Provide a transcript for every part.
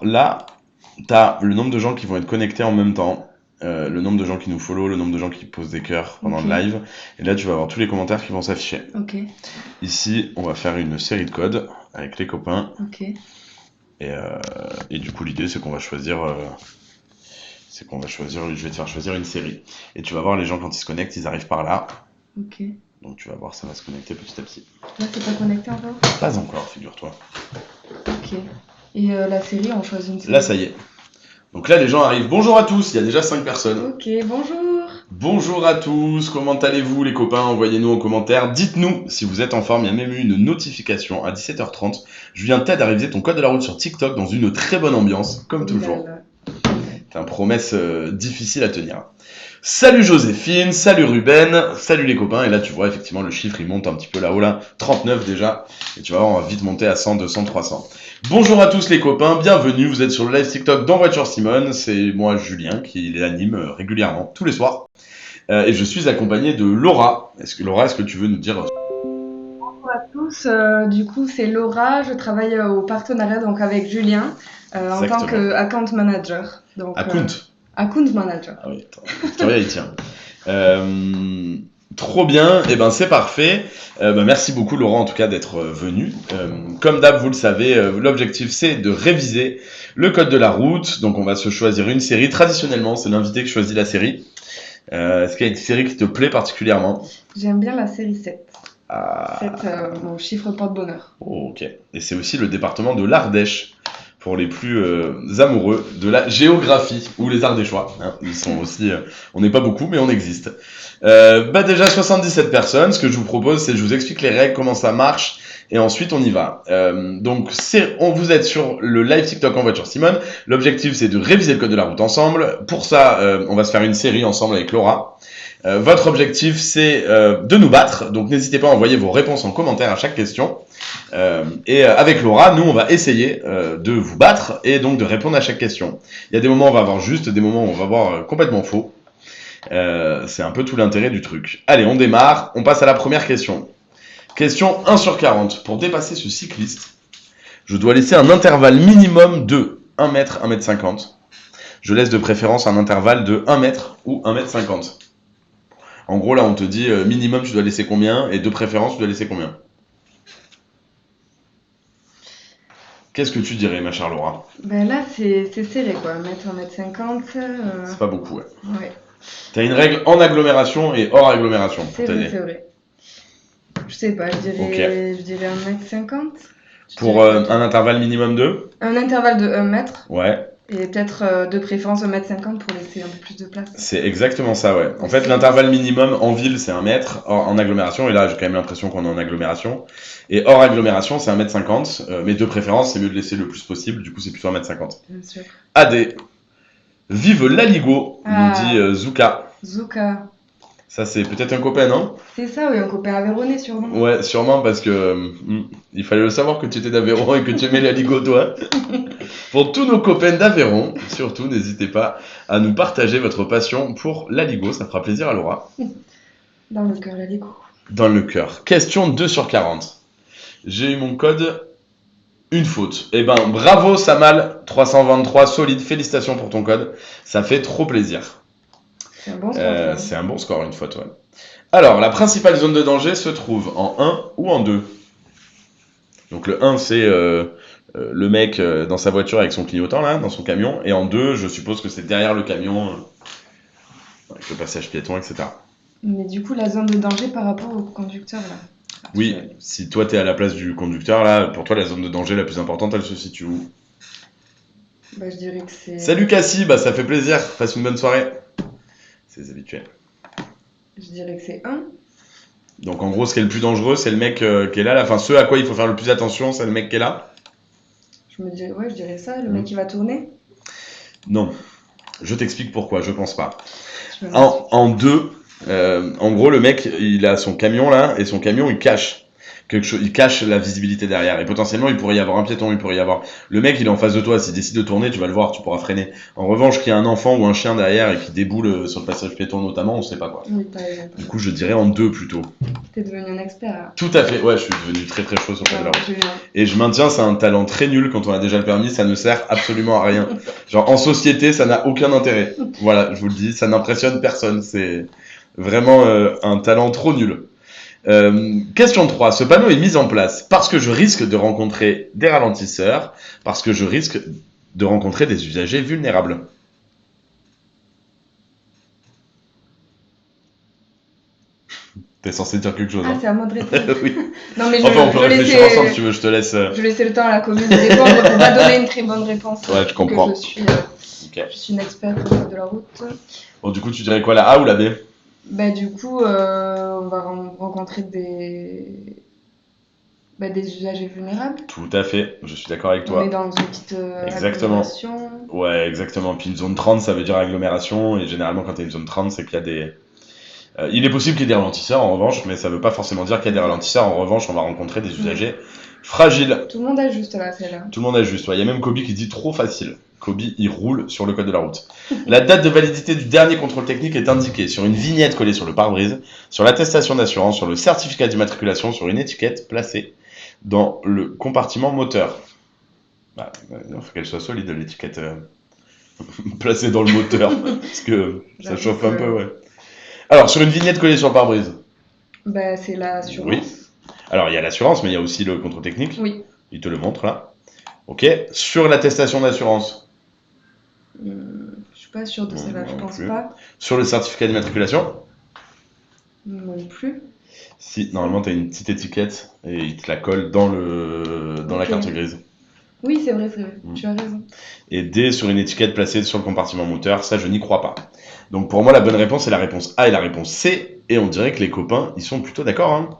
Alors là, tu as le nombre de gens qui vont être connectés en même temps, le nombre de gens qui nous follow, le nombre de gens qui posent des cœurs pendant le live. Et là, tu vas avoir tous les commentaires qui vont s'afficher. Ok. Ici, on va faire une série de codes avec les copains. Ok. Et du coup, l'idée, c'est qu'on va choisir... je vais te faire choisir une série. Et tu vas voir les gens quand ils se connectent, ils arrivent par là. Ok. Donc tu vas voir, ça va se connecter petit à petit. Là, c'est pas connecté encore? Pas encore, figure-toi. Ok. Et la série, on choisit une série? Là, ça y est. Donc là, les gens arrivent. Bonjour à tous, il y a déjà 5 personnes. Ok, bonjour. Bonjour à tous, comment allez-vous les copains? Envoyez-nous en commentaire. Dites-nous si vous êtes en forme, il y a même eu une notification à 17h30. Julien t'aide à réviser ton code de la route sur TikTok dans une très bonne ambiance, comme toujours. C'est une promesse difficile à tenir. Salut Joséphine, salut Ruben, salut les copains. Et là, tu vois, effectivement, le chiffre, il monte un petit peu là-haut, là. 39 déjà. Et tu vas voir, on va vite monter à 100, 200, 300. Bonjour à tous les copains, bienvenue. Vous êtes sur le live TikTok dans Voiture Simone. C'est moi, Julien, qui l'anime régulièrement, tous les soirs. Et je suis accompagné de Laura. Est-ce que tu veux nous dire... Bonjour à tous, du coup, c'est Laura. Je travaille au partenariat donc, avec Julien en tant qu'account manager. Donc, account manager. Ah oui, attends, Victoria, il tient. Trop bien, et ben c'est parfait. Merci beaucoup Laurent en tout cas d'être venu. Comme d'hab, vous le savez, l'objectif c'est de réviser le code de la route. Donc on va se choisir une série. Traditionnellement, c'est l'invité qui choisit la série. Est-ce qu'il y a une série qui te plaît particulièrement? J'aime bien la série 7. 7, mon chiffre porte-bonheur. Oh, ok. Et c'est aussi le département de l'Ardèche pour les plus amoureux de la géographie, ou les Ardéchois. Hein. Ils sont aussi... on n'est pas beaucoup, mais on existe. Déjà 77 personnes. Ce que je vous propose, c'est que je vous explique les règles, comment ça marche, et ensuite on y va. Vous êtes sur le live TikTok en voiture Simone. L'objectif, c'est de réviser le code de la route ensemble. Pour ça, on va se faire une série ensemble avec Laura. Votre objectif, c'est de nous battre. Donc n'hésitez pas à envoyer vos réponses en commentaire à chaque question. Avec Laura, nous, on va essayer de vous battre et donc de répondre à chaque question. Il y a des moments où on va avoir juste, des moments où on va avoir complètement faux. C'est un peu tout l'intérêt du truc. Allez, on démarre. On passe à la première question. Question 1 sur 40. Pour dépasser ce cycliste, je dois laisser un intervalle minimum de 1 mètre, 1 mètre 50. Je laisse de préférence un intervalle de 1 mètre ou 1 mètre 50. En gros, là, on te dit minimum, tu dois laisser combien, et de préférence, tu dois laisser combien. Qu'est-ce que tu dirais, ma chère Laura? Ben là, c'est serré, quoi. 1 mètre, 1 mètre 50. C'est pas beaucoup, ouais. Ouais. T'as une règle en agglomération et hors agglomération pour t'aider. C'est vrai. Je sais pas, je dirais 1 mètre 50. Pour un intervalle minimum de? Un intervalle de 1 mètre. Ouais. Et peut-être de préférence 1 mètre 50 pour laisser un peu plus de place. C'est exactement ça, ouais. En fait, l'intervalle minimum en ville, c'est 1 mètre, en agglomération, et là, j'ai quand même l'impression qu'on est en agglomération. Et hors agglomération, c'est 1 mètre 50, mais de préférence, c'est mieux de laisser le plus possible, du coup, c'est plutôt 1 mètre 50. Bien sûr. AD. Vive l'Aligo, nous dit Zuka. Zuka. Ça, c'est peut-être un copain, non? C'est ça, oui, un copain aveyronais, sûrement. Ouais, sûrement, parce que il fallait le savoir que tu étais d'Aveyron et que tu aimais l'Aligo, toi. Pour tous nos copains d'Aveyron, surtout, n'hésitez pas à nous partager votre passion pour l'Aligo, ça fera plaisir à Laura. Dans le cœur, l'Aligo. Dans le cœur. Question 2 sur 40. J'ai eu mon code, une faute. Eh ben, bravo Samal, 323, solide, félicitations pour ton code. Ça fait trop plaisir. C'est un bon score. C'est un bon score, une faute, ouais. Alors, la principale zone de danger se trouve en 1 ou en 2. Donc le 1, c'est le mec dans sa voiture avec son clignotant, là, dans son camion. Et en 2, je suppose que c'est derrière le camion, avec le passage piéton, etc. Mais du coup, la zone de danger par rapport au conducteur, là. Oui, si toi, t'es à la place du conducteur, là, pour toi, la zone de danger la plus importante, elle se situe où? Bah, je dirais que c'est... Salut Cassie, bah ça fait plaisir. Passe une bonne soirée. C'est les habituels. Je dirais que c'est 1. Donc en gros, ce qui est le plus dangereux, c'est le mec qui est là. Enfin, ce à quoi il faut faire le plus attention, c'est le mec qui est là. Je dirais ça, le mec qui va tourner. Non. Je t'explique pourquoi, je pense pas. En 2, en gros, le mec, il a son camion là, et son camion, il cache. quelque chose, il cache la visibilité derrière. Et potentiellement, il pourrait y avoir un piéton, il pourrait y avoir le mec, il est en face de toi. S'il décide de tourner, tu vas le voir, tu pourras freiner. En revanche, qu'il y a un enfant ou un chien derrière et qui déboule sur le passage piéton notamment, on sait pas quoi. Oui, par exemple. Du coup, je dirais en 2 plutôt. T'es devenu un expert. Là. Tout à fait. Ouais, je suis devenu très très chaud sur le code de la route. Et je maintiens, c'est un talent très nul quand on a déjà le permis. Ça ne sert absolument à rien. Genre en société, ça n'a aucun intérêt. Voilà, je vous le dis, ça n'impressionne personne. C'est vraiment un talent trop nul. Question 3. Ce panneau est mis en place parce que je risque de rencontrer des ralentisseurs, parce que je risque de rencontrer des usagers vulnérables. T'es censé dire quelque chose. Ah, c'est à moi de répondre. Oui. Non, mais enfin, on peut réfléchir ensemble si tu veux, je te laisse. Je laissais le temps à la commune de répondre pour pas donner une très bonne réponse. Ouais, je comprends. Je suis une experte de la route. Bon, du coup, tu dirais quoi, la A ou la B? Bah, du coup, on va rencontrer des usagers vulnérables. Tout à fait, je suis d'accord avec toi. On est dans une petite exactement. agglomération. Ouais, exactement. Puis une zone 30, ça veut dire agglomération. Et généralement, quand tu as une zone 30, c'est qu'il y a des... il est possible qu'il y ait des ralentisseurs, en revanche, mais ça veut pas forcément dire qu'il y a des ralentisseurs. En revanche, on va rencontrer des usagers fragiles. Tout le monde ajuste là, celle-là. Tout le monde ajuste. Il y a même Kobe qui dit trop facile. Kobe, il roule sur le code de la route. La date de validité du dernier contrôle technique est indiquée sur une vignette collée sur le pare-brise, sur l'attestation d'assurance, sur le certificat d'immatriculation, sur une étiquette placée dans le compartiment moteur. Bah, il faut qu'elle soit solide, l'étiquette placée dans le moteur, parce que ça chauffe un peu, ouais. Alors, sur une vignette collée sur le pare-brise. Bah, c'est l'assurance. Oui. Alors, il y a l'assurance, mais il y a aussi le contrôle technique. Oui. Il te le montre là. Ok. Sur l'attestation d'assurance. Je suis pas sûre de celle-là, je pense pas. Sur le certificat d'immatriculation. Non plus. Si, normalement, tu as une petite étiquette et il te la colle dans la carte grise. Oui, c'est vrai, tu as raison. Et D, sur une étiquette placée sur le compartiment moteur, ça, je n'y crois pas. Donc, pour moi, la bonne réponse, c'est la réponse A et la réponse C. Et on dirait que les copains, ils sont plutôt d'accord. Hein.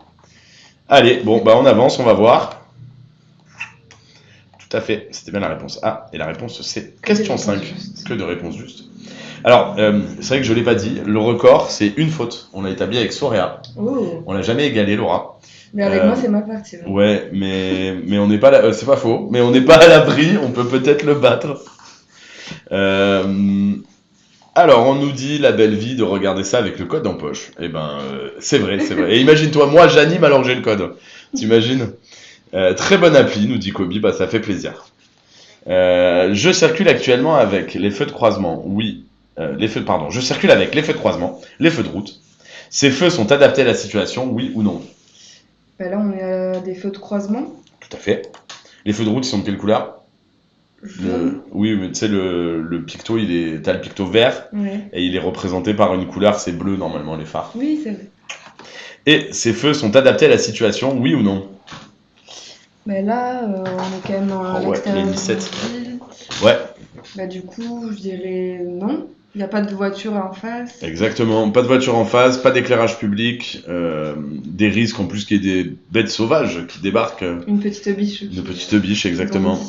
Allez, bon, bah on avance, on va voir. Tout à fait, c'était bien la réponse A et la réponse C. Question 5. Que de réponses justes. Alors, c'est vrai que je ne l'ai pas dit, le record, c'est une faute. On l'a établi avec Sorea. Oh. On l'a jamais égalé, Laura. Mais avec moi, c'est ma partie. Là. Ouais, mais on n'est pas là, c'est pas faux, mais on n'est pas à l'abri, on peut peut-être le battre. Alors, on nous dit la belle vie de regarder ça avec le code en poche. Eh ben, c'est vrai, c'est vrai. Et imagine-toi, moi, j'anime alors que j'ai le code. T'imagines ? Très bonne appli, nous dit Kobe, bah ça fait plaisir. Je circule actuellement avec les feux de croisement. Oui, je circule avec les feux de croisement, les feux de route. Ces feux sont adaptés à la situation, oui ou non ? Bah là, on est à des feux de croisement. Tout à fait. Les feux de route, ils sont de quelle couleur ? Oui, mais tu sais, le picto, t'as le picto vert, et il est représenté par une couleur, c'est bleu normalement, les phares. Oui, c'est vrai. Et ces feux sont adaptés à la situation, oui ou non ? Bah là, on est quand même à l'extérieur de la ville. Ouais. Bah du coup, je dirais non. Il n'y a pas de voiture en face. Exactement, pas de voiture en face, pas d'éclairage public, des risques en plus qu'il y ait des bêtes sauvages qui débarquent. Une petite biche. Une petite biche, exactement.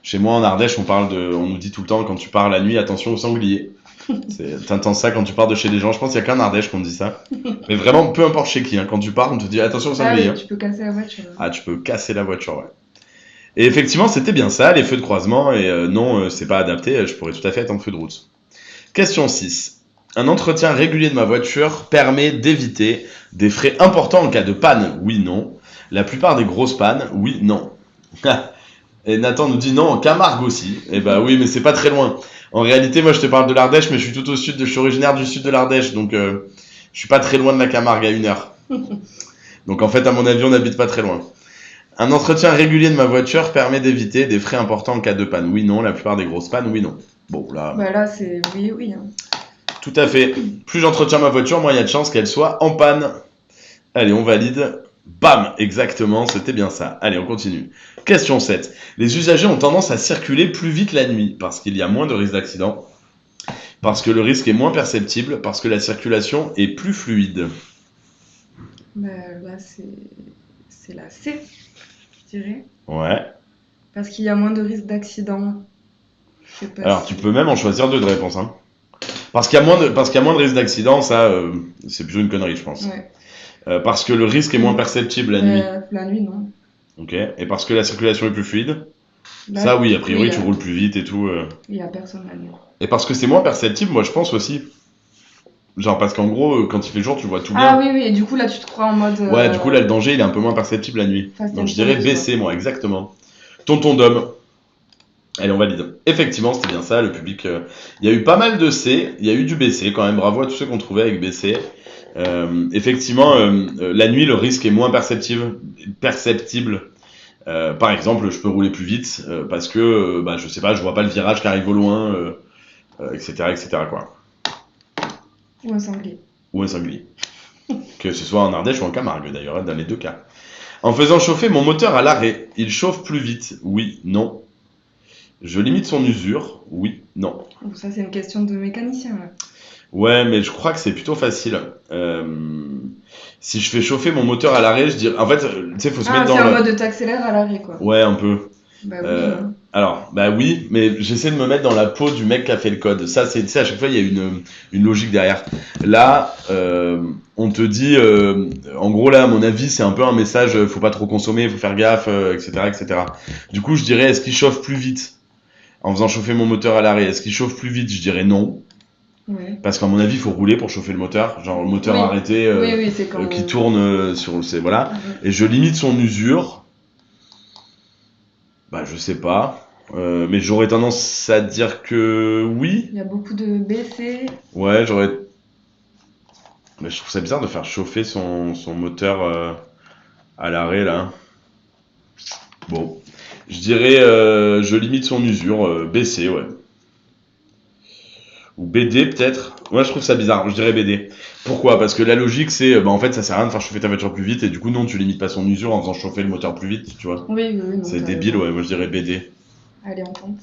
Chez moi en Ardèche, on nous dit tout le temps quand tu pars la nuit, attention aux sangliers. T'entends ça quand tu pars de chez les gens, je pense qu'il y a qu'un Ardèche qu'on dit ça. Mais vraiment, peu importe chez qui, hein, quand tu pars, on te dit attention aux sangliers. Ah oui, tu peux casser la voiture. Ah, tu peux casser la voiture, ouais. Et effectivement, c'était bien ça, les feux de croisement, et non, c'est pas adapté, je pourrais tout à fait être en feu de route. Question 6. Un entretien régulier de ma voiture permet d'éviter des frais importants en cas de panne. Oui, non. La plupart des grosses pannes, oui, non. Et Nathan nous dit non, en Camargue aussi. Eh bah oui, mais c'est pas très loin. En réalité, moi je te parle de l'Ardèche, mais je suis tout au sud, je suis originaire du sud de l'Ardèche, donc je suis pas très loin de la Camargue, à 1 heure. Donc en fait, à mon avis, on n'habite pas très loin. Un entretien régulier de ma voiture permet d'éviter des frais importants en cas de panne. Oui, non. La plupart des grosses pannes, oui, non. Bon, là... Bah là, c'est oui. Hein. Tout à fait. Plus j'entretiens ma voiture, moins il y a de chances qu'elle soit en panne. Allez, on valide. Bam, exactement, c'était bien ça. Allez, on continue. Question 7. Les usagers ont tendance à circuler plus vite la nuit parce qu'il y a moins de risques d'accident, parce que le risque est moins perceptible, parce que la circulation est plus fluide. Bah là, c'est la C, je dirais. Ouais. Parce qu'il y a moins de risques d'accident. Alors, tu peux même en choisir 2 de réponse. Hein. Parce qu'il y a moins de risques d'accident, ça, c'est plutôt une connerie, je pense. Ouais. Parce que le risque est moins perceptible la nuit. La nuit, non. Ok. Et parce que la circulation est plus fluide. Là, Ça, oui, a priori, oui, tu roules plus vite et tout. Il n'y a personne la nuit. Et parce que c'est moins perceptible, moi, je pense aussi. Genre, parce qu'en gros, quand il fait jour, tu vois tout bien. Ah oui, oui, et du coup, là, tu te crois en mode... Ouais, du coup, là, le danger, il est un peu moins perceptible la nuit. Donc, je dirais BC, moi, exactement. Tonton Dom. Allez, on valide. Effectivement, c'était bien ça, le public. Il y a eu pas mal de C, il y a eu du BC quand même. Bravo à tous ceux qu'on trouvait avec BC. Effectivement, la nuit, le risque est moins perceptible. Par exemple, je peux rouler plus vite parce que, je sais pas, je vois pas le virage qui arrive au loin, etc., quoi. Ou un sanglier. Ou un sanglier. Que ce soit en Ardèche ou en Camargue, d'ailleurs, dans les deux cas. En faisant chauffer mon moteur à l'arrêt, il chauffe plus vite. Oui, non. Je limite son usure. Oui, non. Ça, c'est une question de mécanicien, là. Ouais, mais je crois que c'est plutôt facile. Si je fais chauffer mon moteur à l'arrêt, je dirais... En fait, tu sais, faut se mettre dans c'est en mode t'accélères à l'arrêt, quoi. Ouais, un peu. Bah oui. Alors, oui, mais j'essaie de me mettre dans la peau du mec qui a fait le code. Ça, c'est, tu sais, à chaque fois, il y a une logique derrière. Là, on te dit, en gros, là, à mon avis, c'est un peu un message, faut pas trop consommer, faut faire gaffe, etc. Du coup, je dirais, est-ce qu'il chauffe plus vite en faisant chauffer mon moteur à l'arrêt? Est-ce qu'il chauffe plus vite? Je dirais non. Ouais. Parce qu'à mon avis, il faut rouler pour chauffer le moteur. Genre, le moteur arrêté, c'est quand... qui tourne sur le... Voilà. Et je limite son usure. Je sais pas. Mais j'aurais tendance à dire que oui. Il y a beaucoup de BC. Ouais, j'aurais... Mais je trouve ça bizarre de faire chauffer son moteur à l'arrêt, là. Bon. Je dirais, je limite son usure. BC, ouais. Ou BD, peut-être. Ouais, je trouve ça bizarre. Je dirais BD. Pourquoi? Parce que la logique, c'est, en fait, ça sert à rien de faire chauffer ta voiture plus vite. Et du coup, non, tu limites pas son usure en faisant chauffer le moteur plus vite, tu vois. Oui. C'est débile, ouais. Moi, je dirais BD. Allez, on tente.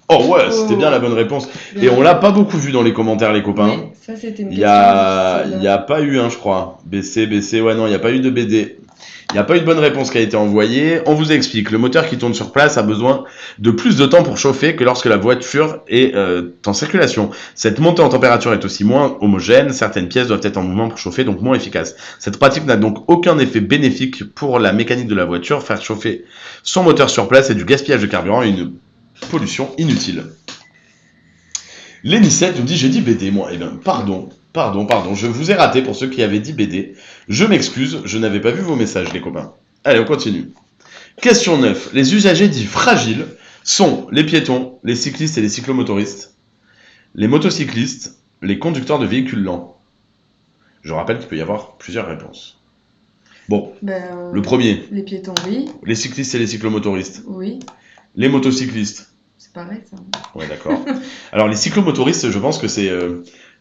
Oh ouais, c'était bien la bonne réponse. Et on l'a pas beaucoup vu dans les commentaires, les copains. Oui, ça c'était une Il y a pas eu, je crois. BC, ouais, non, il n'y a pas eu de BD. Il n'y a pas eu de bonne réponse qui a été envoyée. On vous explique. Le moteur qui tourne sur place a besoin de plus de temps pour chauffer que lorsque la voiture est en circulation. Cette montée en température est aussi moins homogène. Certaines pièces doivent être en mouvement pour chauffer, donc moins efficace. Cette pratique n'a donc aucun effet bénéfique pour la mécanique de la voiture. Faire chauffer son moteur sur place est du gaspillage de carburant et une pollution inutile. Lénicette nous dit, j'ai dit BD, moi. Eh bien, pardon, je vous ai raté pour ceux qui avaient dit BD. Je m'excuse, je n'avais pas vu vos messages, les copains. Allez, on continue. Question 9. Les usagers dits fragiles sont les piétons, les cyclistes et les cyclomotoristes, les motocyclistes, les conducteurs de véhicules lents. Je rappelle qu'il peut y avoir plusieurs réponses. Bon, le premier. Les piétons, oui. Les cyclistes et les cyclomotoristes. Oui. Les motocyclistes. C'est pareil, ça. Ouais, d'accord. Alors, les cyclomotoristes, je pense que c'est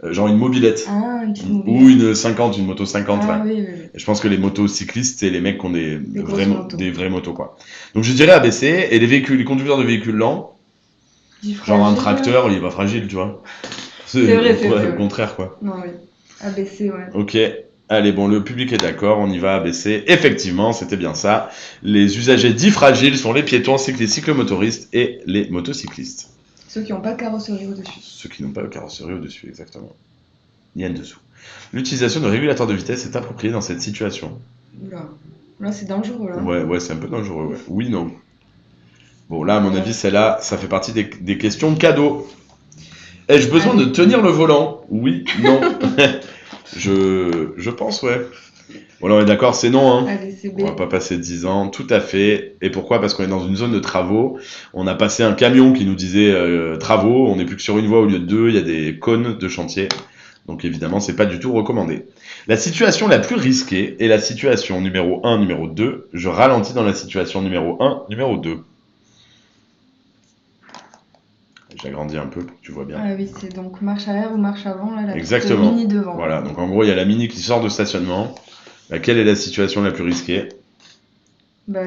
genre une mobilette. Ah, une petite mobilette. Ou une 50, une moto 50. Ah, là. oui. Et je pense que les motocyclistes, c'est les mecs qui ont des vraies motos, quoi. Donc, je dirais ABC. Et les conducteurs de véhicules lents, genre un tracteur, il est pas fragile, tu vois. C'est vrai. Au contraire, quoi. Non, oui. ABC, ouais. Ok. Allez, bon, le public est d'accord, on y va, ABC. Effectivement, c'était bien ça. Les usagers dits fragiles sont les piétons, les cyclomotoristes et les motocyclistes. Ceux qui n'ont pas de carrosserie au-dessus. Ceux qui n'ont pas de carrosserie au-dessus, exactement. Ni en dessous. L'utilisation de régulateurs de vitesse est appropriée dans cette situation. Là c'est dangereux, là. Ouais, c'est un peu dangereux, ouais. Oui, non. Bon, là, à mon avis, celle-là, ça fait partie des questions de cadeau. Ai-je besoin de tenir le volant? Oui, non. Je pense, ouais. Bon, là, on est d'accord, c'est non, hein. Allez, c'est B. On va pas passer 10 ans, tout à fait. Et pourquoi? Parce qu'on est dans une zone de travaux. On a passé un camion qui nous disait travaux. On n'est plus que sur une voie au lieu de deux. Il y a des cônes de chantier. Donc, évidemment, c'est pas du tout recommandé. La situation la plus risquée est la situation numéro 1, numéro 2. Je ralentis dans la situation numéro 1, numéro 2. J'agrandis un peu pour que tu vois bien. Ah oui, c'est donc marche arrière ou marche avant, là, la Exactement. Mini devant. Voilà, donc en gros, il y a la Mini qui sort de stationnement. Laquelle est la situation la plus risquée? Je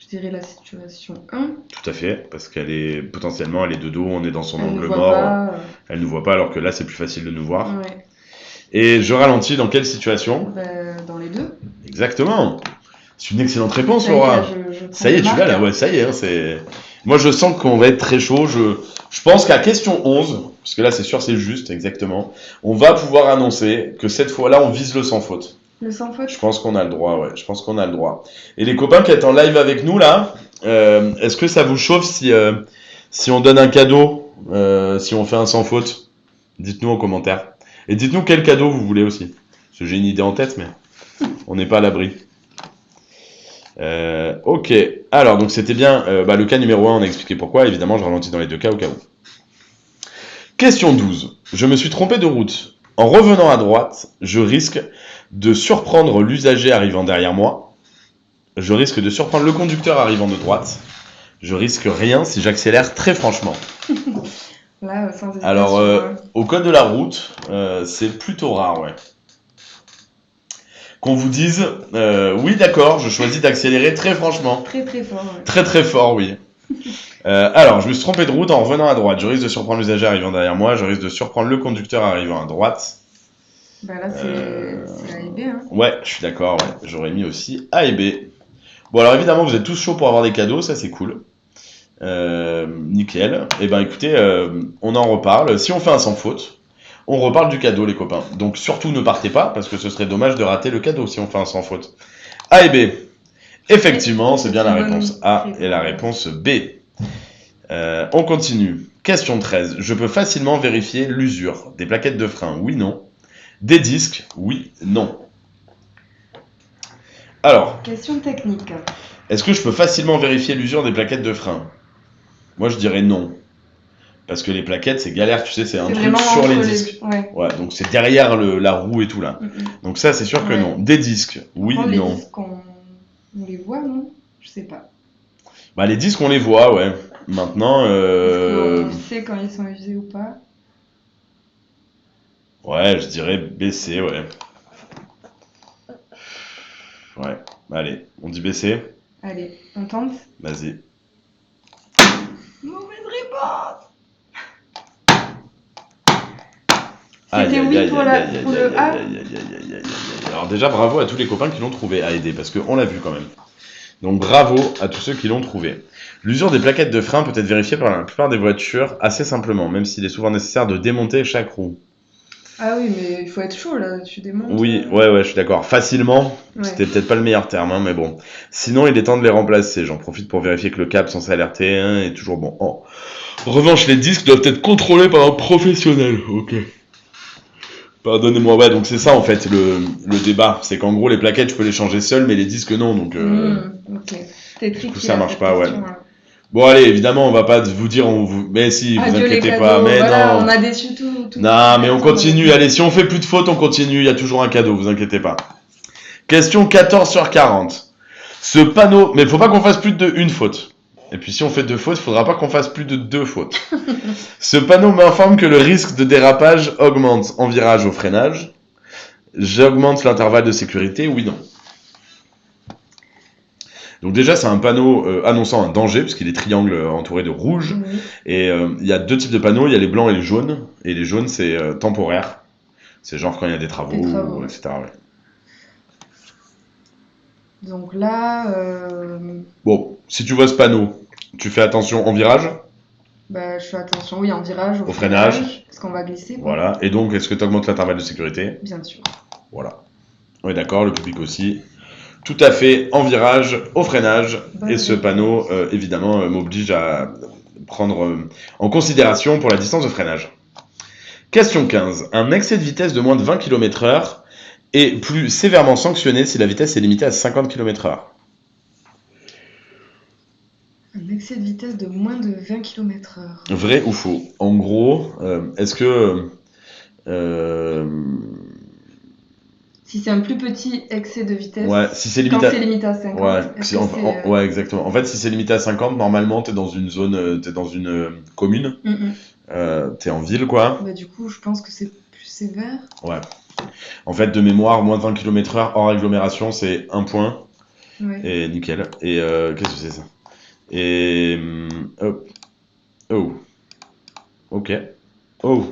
dirais la situation 1. Tout à fait, parce qu'elle est potentiellement, elle est de dos, on est dans son angle mort. Elle ne nous voit pas, alors que là, c'est plus facile de nous voir. Ouais. Et je ralentis dans quelle situation? Dans les deux. Exactement. C'est une excellente réponse, Laura. Ça y est, tu l'as là, ouais, ça y est. Moi, je sens qu'on va être très chaud. Je pense qu'à question 11, parce que là c'est sûr c'est juste, exactement. On va pouvoir annoncer que cette fois-là on vise le sans faute. Le sans faute. Je pense qu'on a le droit, ouais. Je pense qu'on a le droit. Et les copains qui êtes en live avec nous là, est-ce que ça vous chauffe si on donne un cadeau, si on fait un sans faute? Dites-nous en commentaire. Et dites-nous quel cadeau vous voulez aussi. Parce que j'ai une idée en tête, mais on n'est pas à l'abri. Ok. Alors, donc c'était bien le cas numéro 1, on a expliqué pourquoi. Évidemment, je ralentis dans les deux cas au cas où. Question 12. Je me suis trompé de route. En revenant à droite, je risque de surprendre l'usager arrivant derrière moi. Je risque de surprendre le conducteur arrivant de droite. Je risque rien si j'accélère très franchement. Là, sans hésitation. Alors, au code de la route, c'est plutôt rare, ouais. Qu'on vous dise, oui d'accord, je choisis d'accélérer très franchement. Très très fort, ouais. Très très fort, oui. Alors, je me suis trompé de route en revenant à droite. Je risque de surprendre l'usager arrivant derrière moi. Je risque de surprendre le conducteur arrivant à droite. Bah là, c'est A et B, hein. Ouais, je suis d'accord, ouais. J'aurais mis aussi A et B. Bon, alors évidemment, vous êtes tous chauds pour avoir des cadeaux, ça c'est cool. Nickel. Et ben écoutez, on en reparle. Si on fait un sans faute, on reparle du cadeau, les copains. Donc surtout ne partez pas, parce que ce serait dommage de rater le cadeau si on fait un sans faute. A et B. Effectivement, c'est bien la réponse A et la réponse B. On continue. Question 13. Je peux facilement vérifier l'usure des plaquettes de frein, oui, non. Des disques, oui, non. Alors. Question technique. Est-ce que je peux facilement vérifier l'usure des plaquettes de frein? Moi, je dirais non. Parce que les plaquettes, c'est galère, tu sais, c'est un truc sur les disques. Ouais, donc c'est derrière la roue et tout là. Donc ça, c'est sûr que non. Des disques, oui, non. Les disques, on les voit, non? Je sais pas. Bah, les disques, on les voit, ouais. Maintenant, est-ce qu'on sait quand ils sont usés ou pas? Ouais, je dirais BC, ouais. Ouais, allez, on dit BC. Allez, on tente? Vas-y. Mauvaise réponse! C'était oui pour le A. Alors déjà, bravo à tous les copains qui l'ont trouvé, à aider, parce qu'on l'a vu quand même. Donc bravo à tous ceux qui l'ont trouvé. L'usure des plaquettes de frein peut être vérifiée par la plupart des voitures assez simplement, même s'il est souvent nécessaire de démonter chaque roue. Ah oui, mais il faut être chaud là, tu démontes. Oui, ouais, je suis d'accord. Facilement, c'était peut-être pas le meilleur terme, hein, mais bon. Sinon, il est temps de les remplacer. J'en profite pour vérifier que le câble censé alerter est toujours bon. En revanche, les disques doivent être contrôlés par un professionnel. Ok. Pardonnez-moi, ouais, donc c'est ça en fait le débat. C'est qu'en gros, les plaquettes, je peux les changer seul, mais les disques, non. Donc, ok. Du coup, ça marche pas, ouais. Bon, allez, évidemment, on va pas vous dire, mais si, vous inquiétez pas, mais voilà, non. On a déçu tout. Non, mais on continue. Allez, si on fait plus de fautes, on continue. Il y a toujours un cadeau, vous inquiétez pas. Question 14 sur 40. Ce panneau, mais il faut pas qu'on fasse plus de une faute. Et puis si on fait 2 fautes, il faudra pas qu'on fasse plus de 2 fautes. Ce panneau m'informe que le risque de dérapage augmente en virage au freinage. J'augmente l'intervalle de sécurité, oui, non. Donc déjà, c'est un panneau annonçant un danger, puisqu'il est triangle entouré de rouge. Oui. Et il y a 2 types de panneaux, il y a les blancs et les jaunes. Et les jaunes, c'est temporaire. C'est genre quand il y a des travaux. Etc. Ouais. Donc là... Bon, si tu vois ce panneau, tu fais attention en virage. Bah, je fais attention, oui, en virage, au freinage. Parce qu'on va glisser. Quoi. Voilà. Et donc, est-ce que tu augmentes l'intervalle de sécurité? Bien sûr. Voilà. On est d'accord, le public aussi. Tout à fait, en virage, au freinage. Et ce panneau, évidemment, m'oblige à prendre en considération pour la distance de freinage. Question 15. Un excès de vitesse de moins de 20 km/h est plus sévèrement sanctionné si la vitesse est limitée à 50 km/h. Un excès de vitesse de moins de 20 km/h. Vrai ou faux? En gros, est-ce que... Si c'est un plus petit excès de vitesse, ouais, si c'est limité quand c'est limité à 50. Ouais, exactement. En fait, si c'est limité à 50, normalement, t'es dans une zone, t'es dans une commune, t'es en ville, quoi. Bah, du coup, je pense que c'est plus sévère. Ouais. En fait, de mémoire, moins de 20 km/h hors agglomération, c'est 1 point. Ouais. Et nickel. Et qu'est-ce que c'est ça? Et... Oh. Ok. Oh.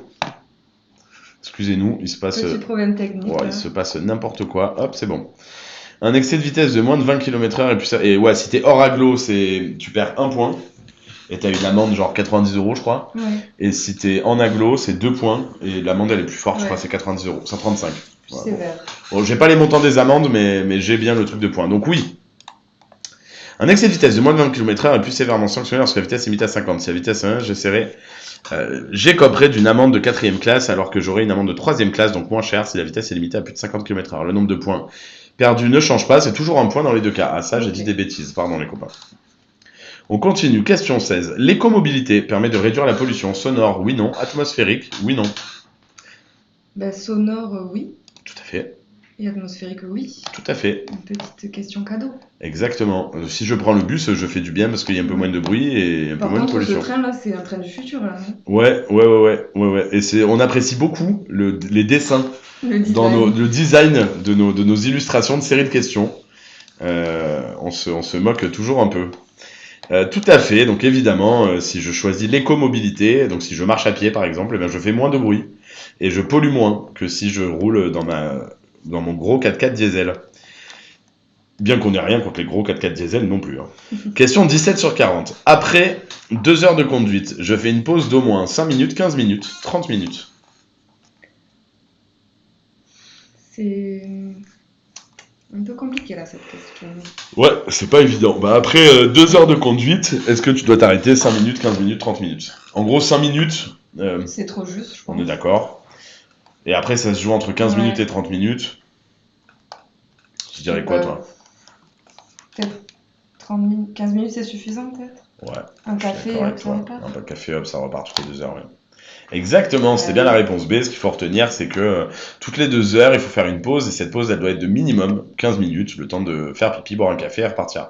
Excusez-nous, il se passe... Petit problème technique. Ouais, il se passe n'importe quoi. Hop, c'est bon. Un excès de vitesse de moins de 20 km/h et puis ça... Et ouais, si t'es hors agglo, tu perds 1 point. et t'as une amende genre 90 €, je crois. Ouais. Et si t'es en agglo, c'est 2 points, et l'amende elle est plus forte, je Ouais. crois, c'est 90 €, 135. Voilà. Sévère. Bon, j'ai pas les montants des amendes, mais j'ai bien le truc de points. Donc oui. Un excès de vitesse de moins de 20 km/h est plus sévèrement sanctionné lorsque la vitesse est limitée à 50. Si la vitesse est 1, j'écoperai d'une amende de 4ème classe alors que j'aurai une amende de 3ème classe, donc moins cher si la vitesse est limitée à plus de 50 km/h. Le nombre de points perdus ne change pas, c'est toujours un point dans les deux cas. Ah ça, j'ai dit des bêtises, pardon les copains. On continue, question 16. L'écomobilité permet de réduire la pollution sonore, oui, non. Atmosphérique, oui, non. Bah, sonore, oui. Tout à fait. Et atmosphérique, oui. Tout à fait. Une petite question cadeau. Exactement. Si je prends le bus, je fais du bien parce qu'il y a un peu moins de bruit et un peu moins de pollution. Ce train là, c'est un train du futur là, non? Ouais. Et on apprécie beaucoup les dessins le design de nos illustrations de séries de questions. On se moque toujours un peu. Tout à fait. Donc évidemment, si je choisis l'écomobilité, donc si je marche à pied par exemple, eh bien, je fais moins de bruit et je pollue moins que si je roule dans mon gros 4x4 diesel. Bien qu'on n'ait rien contre les gros 4x4 diesel non plus. Hein. Question 17 sur 40. Après 2 heures de conduite, je fais une pause d'au moins 5 minutes, 15 minutes, 30 minutes. C'est un peu compliqué là cette question. Ouais, c'est pas évident. Bah après 2 heures de conduite, est-ce que tu dois t'arrêter 5 minutes, 15 minutes, 30 minutes? En gros 5 minutes. C'est trop juste, je pense. On est d'accord. Et après ça se joue entre 15 minutes et 30 minutes. Tu dirais quoi toi? Peut-être 30 minutes, 15 minutes c'est suffisant peut-être? Ouais. Un café, hop, ça repart? Un café, hop, ça repart toutes les 2 heures, ouais. Exactement, c'était bien la réponse B. Ce qu'il faut retenir, c'est que toutes les 2 heures, il faut faire une pause, et cette pause, elle doit être de minimum 15 minutes, le temps de faire pipi, boire un café et repartir.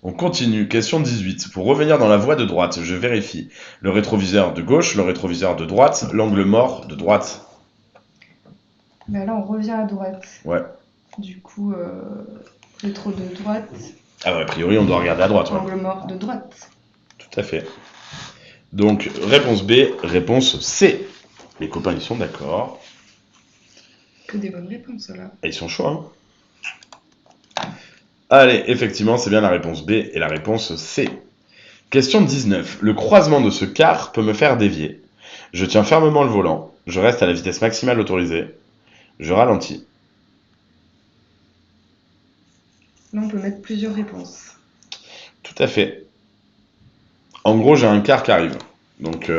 On continue, question 18. Pour revenir dans la voie de droite, je vérifie le rétroviseur de gauche, le rétroviseur de droite, l'angle mort de droite. Ben là, on revient à droite. Ouais. Du coup, rétro de droite. Ah ouais, a priori, on doit regarder à droite. Angle mort de droite. Tout à fait. Donc, réponse B, réponse C. Les copains, ils sont d'accord. Que des bonnes réponses, là. Et ils sont chauds, hein. Allez, effectivement, c'est bien la réponse B et la réponse C. Question 19. Le croisement de ce car peut me faire dévier. Je tiens fermement le volant. Je reste à la vitesse maximale autorisée. Je ralentis. Là, on peut mettre plusieurs réponses. Tout à fait. En gros, j'ai un car qui arrive. Donc,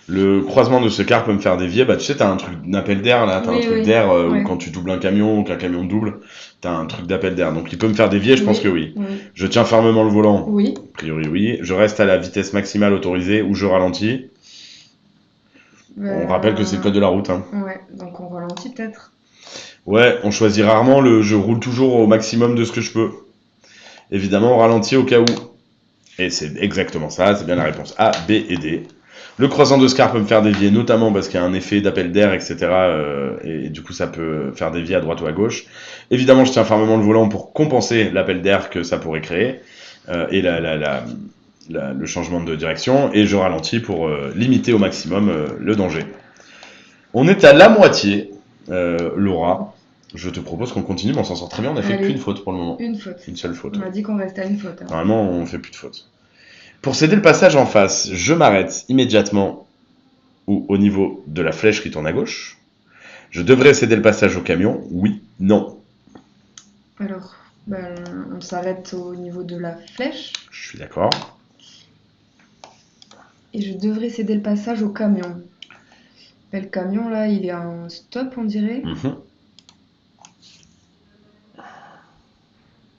le croisement de ce car peut me faire dévier. Bah, tu sais, t'as un truc d'appel d'air là. T'as un truc d'air où quand tu doubles un camion ou qu'un camion double, t'as un truc d'appel d'air. Donc, il peut me faire dévier, je pense que oui. Je tiens fermement le volant. Oui. A priori, oui. Je reste à la vitesse maximale autorisée ou je ralentis. On rappelle que c'est le code de la route. Hein. Ouais, donc on ralentit peut-être. Ouais, on choisit rarement je roule toujours au maximum de ce que je peux. Évidemment, on ralentit au cas où. Et c'est exactement ça, c'est bien la réponse A, B et D. Le croisement de ce car peut me faire dévier, notamment parce qu'il y a un effet d'appel d'air, etc. Et du coup, ça peut faire dévier à droite ou à gauche. Évidemment, je tiens fermement le volant pour compenser l'appel d'air que ça pourrait créer et le changement de direction. Et je ralentis pour limiter au maximum le danger. On est à la moitié, Laura. Je te propose qu'on continue, mais on s'en sort très bien. On n'a fait qu'une faute pour le moment. Une faute. Une seule faute. On a dit qu'on restait à une faute. Hein. Normalement, on ne fait plus de faute. Pour céder le passage en face, je m'arrête immédiatement ou au niveau de la flèche qui tourne à gauche. Je devrais céder le passage au camion. Oui, non. Alors, on s'arrête au niveau de la flèche. Je suis d'accord. Et je devrais céder le passage au camion. Le camion, là, il est en stop, on dirait.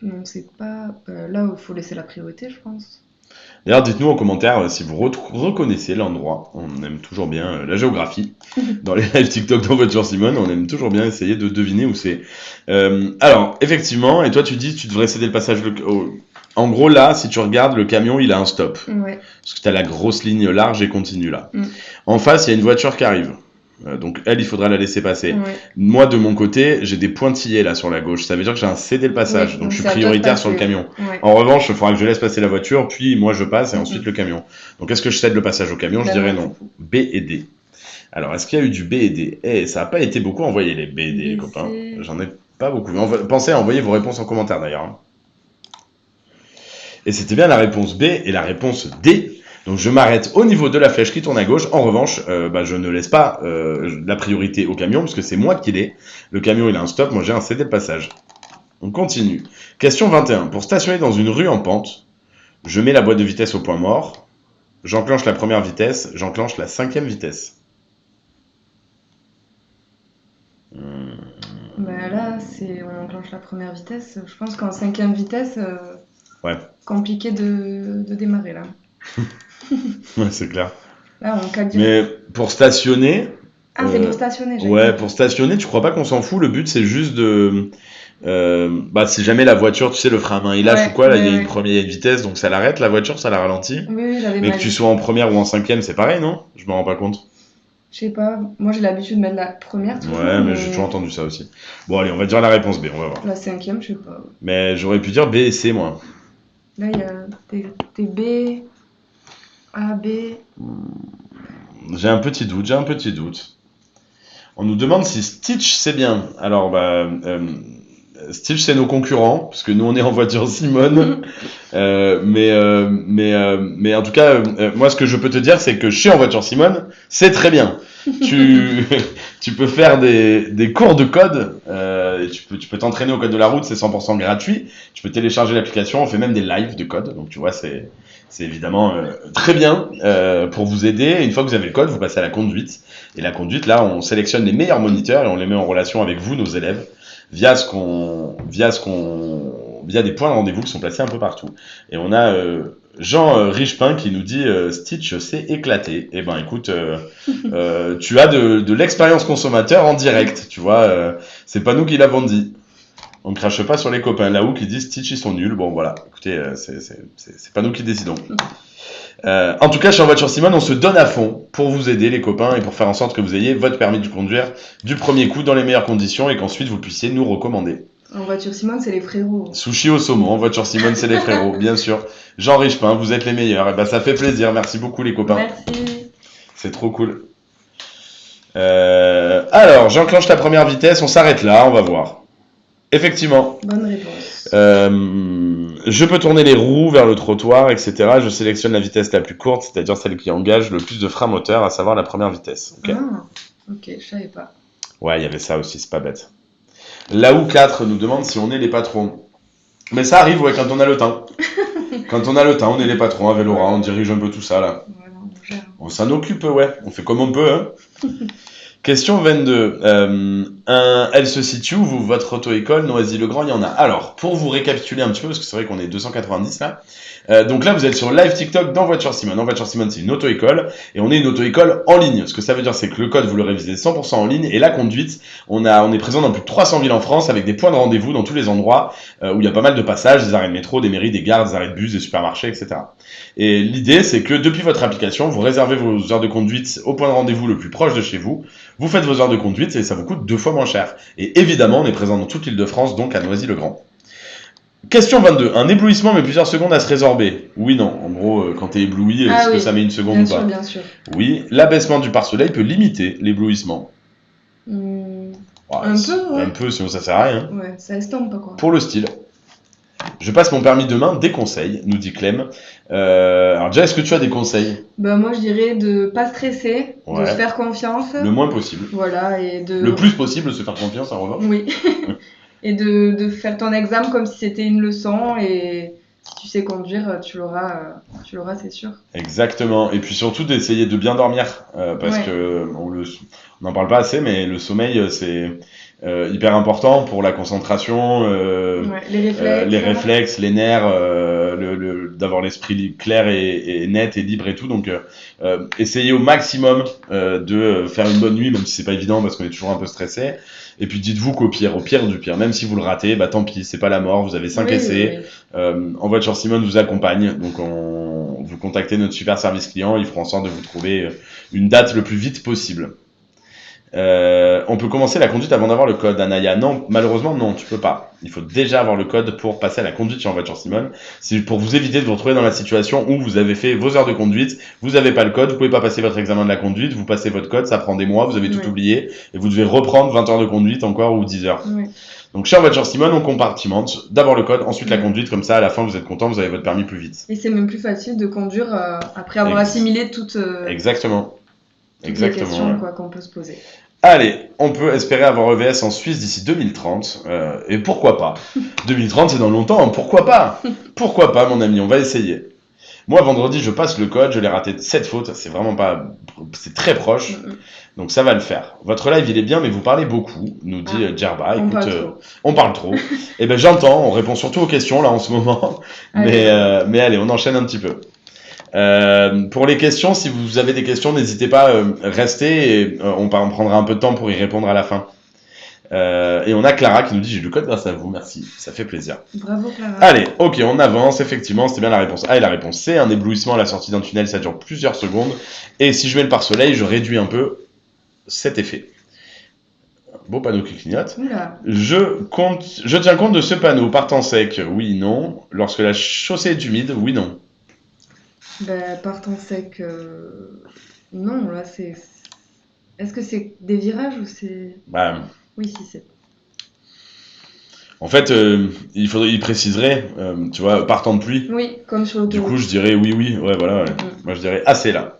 Non, c'est pas... là, il faut laisser la priorité, je pense. D'ailleurs, dites-nous en commentaire si vous reconnaissez l'endroit. On aime toujours bien la géographie. Dans les lives TikTok dans Voiture Simone, on aime toujours bien essayer de deviner où c'est. Alors, effectivement, et toi tu dis tu devrais céder le passage... En gros, là, si tu regardes, le camion, il a un stop. Ouais. Parce que tu as la grosse ligne large et continue, là. En face, il y a une voiture qui arrive. Donc elle, il faudra la laisser passer. Ouais. Moi, de mon côté, j'ai des pointillés là sur la gauche. Ça veut dire que j'ai un cédé le passage. Donc je suis prioritaire sur le camion. Ouais. En revanche, il faudra que je laisse passer la voiture, puis moi je passe et ensuite le camion. Donc est-ce que je cède le passage au camion? Je dirais non. B et D. Alors, est-ce qu'il y a eu du B et D? Ça n'a pas été beaucoup envoyé les B et D, les copains. J'en ai pas beaucoup. Pensez à envoyer vos réponses en commentaire d'ailleurs. Et c'était bien la réponse B et la réponse D. Donc je m'arrête au niveau de la flèche qui tourne à gauche. En revanche, je ne laisse pas la priorité au camion, parce que c'est moi qui l'ai. Le camion, il a un stop, moi j'ai un cédé de passage. On continue. Question 21. Pour stationner dans une rue en pente, je mets la boîte de vitesse au point mort. J'enclenche la première vitesse, j'enclenche la 5e vitesse. Là, on enclenche la première vitesse. Je pense qu'en 5e vitesse, compliqué de démarrer là. Ouais, c'est clair. Là, on cadre. Mais pour stationner... Ah, c'est pour stationner. Ouais, pour stationner, tu crois pas qu'on s'en fout? Le but, c'est juste de... si jamais la voiture, tu sais, le frein à main il lâche ou quoi, là il y a une vitesse, donc ça l'arrête, la voiture, ça la ralentit. Oui, j'avais Mais que tu sois en première ou en 5e, c'est pareil, non? Je me rends pas compte. Je sais pas, moi j'ai l'habitude de mettre la première. Ouais, mais j'ai toujours entendu ça aussi. Bon, allez, on va dire la réponse B, on va voir. La 5e, je sais pas. Mais j'aurais pu dire B et C, moi. Là, il y a des B, A, B. J'ai un petit doute. On nous demande si Stitch c'est bien. Alors, Stitch c'est nos concurrents, parce que nous on est en voiture Simone. Mais en tout cas, moi ce que je peux te dire, c'est que chez En Voiture Simone, c'est très bien. Tu peux faire des cours de code, et tu peux t'entraîner au code de la route, c'est 100% gratuit. Tu peux télécharger l'application, on fait même des lives de code, donc tu vois, c'est évidemment très bien pour vous aider. Et une fois que vous avez le code, vous passez à la conduite. Et la conduite, là, on sélectionne les meilleurs moniteurs et on les met en relation avec vous, nos élèves, via des points de rendez-vous qui sont placés un peu partout. Et on a Jean Richepin qui nous dit Stitch s'est éclaté. Eh ben écoute, tu as de l'expérience consommateur en direct, tu vois, c'est pas nous qui l'avons dit. On ne crache pas sur les copains. Là où qui disent Stitch ils sont nuls. Bon voilà, écoutez, c'est pas nous qui décidons. En tout cas, chez En Voiture Simone, on se donne à fond pour vous aider les copains et pour faire en sorte que vous ayez votre permis de conduire du premier coup dans les meilleures conditions et qu'ensuite vous puissiez nous recommander. En Voiture Simone, c'est les frérots. Sushi au saumon, En Voiture Simone, c'est les frérots, bien sûr. Jean Richepin, vous êtes les meilleurs. Et ben ça fait plaisir. Merci beaucoup les copains. Merci. C'est trop cool. Alors, j'enclenche la première vitesse. On s'arrête là. On va voir. Effectivement. Bonne réponse. Je peux tourner les roues vers le trottoir, etc. Je sélectionne la vitesse la plus courte, c'est-à-dire celle qui engage le plus de frein moteur, à savoir la première vitesse. Okay. Ok, je savais pas. Ouais, il y avait ça aussi, c'est pas bête. Là où 4 nous demande si on est les patrons. Mais ça arrive, ouais, quand on a le temps. Quand on a le temps, on est les patrons à Vélora, on dirige un peu tout ça, là. Voilà, on gère. On s'en occupe, ouais. On fait comme on peut, hein. Question 22. Elle se situe où votre auto-école Noisy-le-Grand? Il y en a. Alors, pour vous récapituler un petit peu, parce que c'est vrai qu'on est 290 là. Donc là, vous êtes sur live TikTok dans Voiture Simone. En Voiture Simone, c'est une auto-école et on est une auto-école en ligne. Ce que ça veut dire, c'est que le code, vous le révisez 100% en ligne et la conduite, on est présent dans plus de 300 villes en France avec des points de rendez-vous dans tous les endroits où il y a pas mal de passages, des arrêts de métro, des mairies, des gares, des arrêts de bus, des supermarchés, etc. Et l'idée, c'est que depuis votre application, vous réservez vos heures de conduite au point de rendez-vous le plus proche de chez vous. Vous faites vos heures de conduite et ça vous coûte 2 fois moins cher. Et évidemment, on est présent dans toute l'Île-de-France, donc à Noisy-le-Grand. Question 22. Un éblouissement met plusieurs secondes à se résorber. Oui, non. En gros, quand t'es ébloui, est-ce que ça met une seconde ou pas? Bien sûr. Oui. L'abaissement du pare-soleil peut limiter l'éblouissement. Un peu, ouais. Un peu, sinon ça sert à rien. Ouais, ça estompe pas quoi. Pour le style. Je passe mon permis demain, des conseils, nous dit Clem. Alors déjà, est-ce que tu as des conseils? Moi je dirais de pas stresser, de se faire confiance. Le moins possible. Voilà, et de... Le plus possible, se faire confiance en revanche. Oui. Et de faire ton examen comme si c'était une leçon et si tu sais conduire, tu l'auras, c'est sûr. Exactement. Et puis surtout d'essayer de bien dormir parce que on n'en parle pas assez, mais le sommeil c'est hyper important pour la concentration, les réflexes, les nerfs, d'avoir l'esprit clair et net et libre et tout. Donc essayez au maximum de faire une bonne nuit, même si c'est pas évident parce qu'on est toujours un peu stressé. Et puis dites-vous qu'au pire du pire, même si vous le ratez, tant pis, c'est pas la mort, vous avez 5 essais. Oui. En Voiture Simone vous accompagne, donc vous contactez notre super service client, ils feront en sorte de vous trouver une date le plus vite possible. On peut commencer la conduite avant d'avoir le code, Anaya. Non, malheureusement, non, tu peux pas. Il faut déjà avoir le code pour passer à la conduite sur En Voiture Simone. C'est pour vous éviter de vous retrouver dans la situation où vous avez fait vos heures de conduite, vous n'avez pas le code, vous pouvez pas passer votre examen de la conduite, vous passez votre code, ça prend des mois, vous avez tout oublié, et vous devez reprendre 20 heures de conduite encore ou 10 heures. Oui. Donc chez En Voiture Simone, on compartimente d'abord le code, ensuite la conduite, comme ça à la fin vous êtes content, vous avez votre permis plus vite. Et c'est même plus facile de conduire après avoir assimilé toutes les questions qu'on peut se poser. Allez, on peut espérer avoir EVS en Suisse d'ici 2030, et pourquoi pas. 2030 c'est dans longtemps, pourquoi pas. Pourquoi pas mon ami, on va essayer. Moi vendredi je passe le code, je l'ai raté 7 fautes, c'est vraiment pas... c'est très proche, donc ça va le faire. Votre live il est bien mais vous parlez beaucoup, nous dit Djerba, écoute, on parle trop. Et ben j'entends, on répond surtout aux questions là en ce moment, mais allez on enchaîne un petit peu. Pour les questions, si vous avez des questions, n'hésitez pas, restez et on prendra un peu de temps pour y répondre à la fin. Et on a Clara qui nous dit j'ai le code grâce à vous, merci, ça fait plaisir. Bravo Clara. Allez, ok, on avance, effectivement, c'était bien la réponse A et la réponse C, un éblouissement à la sortie d'un tunnel, ça dure plusieurs secondes, et si je mets le pare-soleil, je réduis un peu cet effet. Beau panneau qui clignote. Oula. Je tiens compte de ce panneau, partant sec, oui, non. Lorsque la chaussée est humide, oui, non. Ben, partant sec, non, là c'est... Est-ce que c'est des virages ou c'est... Oui, si c'est... En fait, il préciserait, tu vois, partant de pluie. Oui, comme sur l'autoroute. Du coup, je dirais oui, ouais, voilà. Ouais. Moi, je dirais assez là.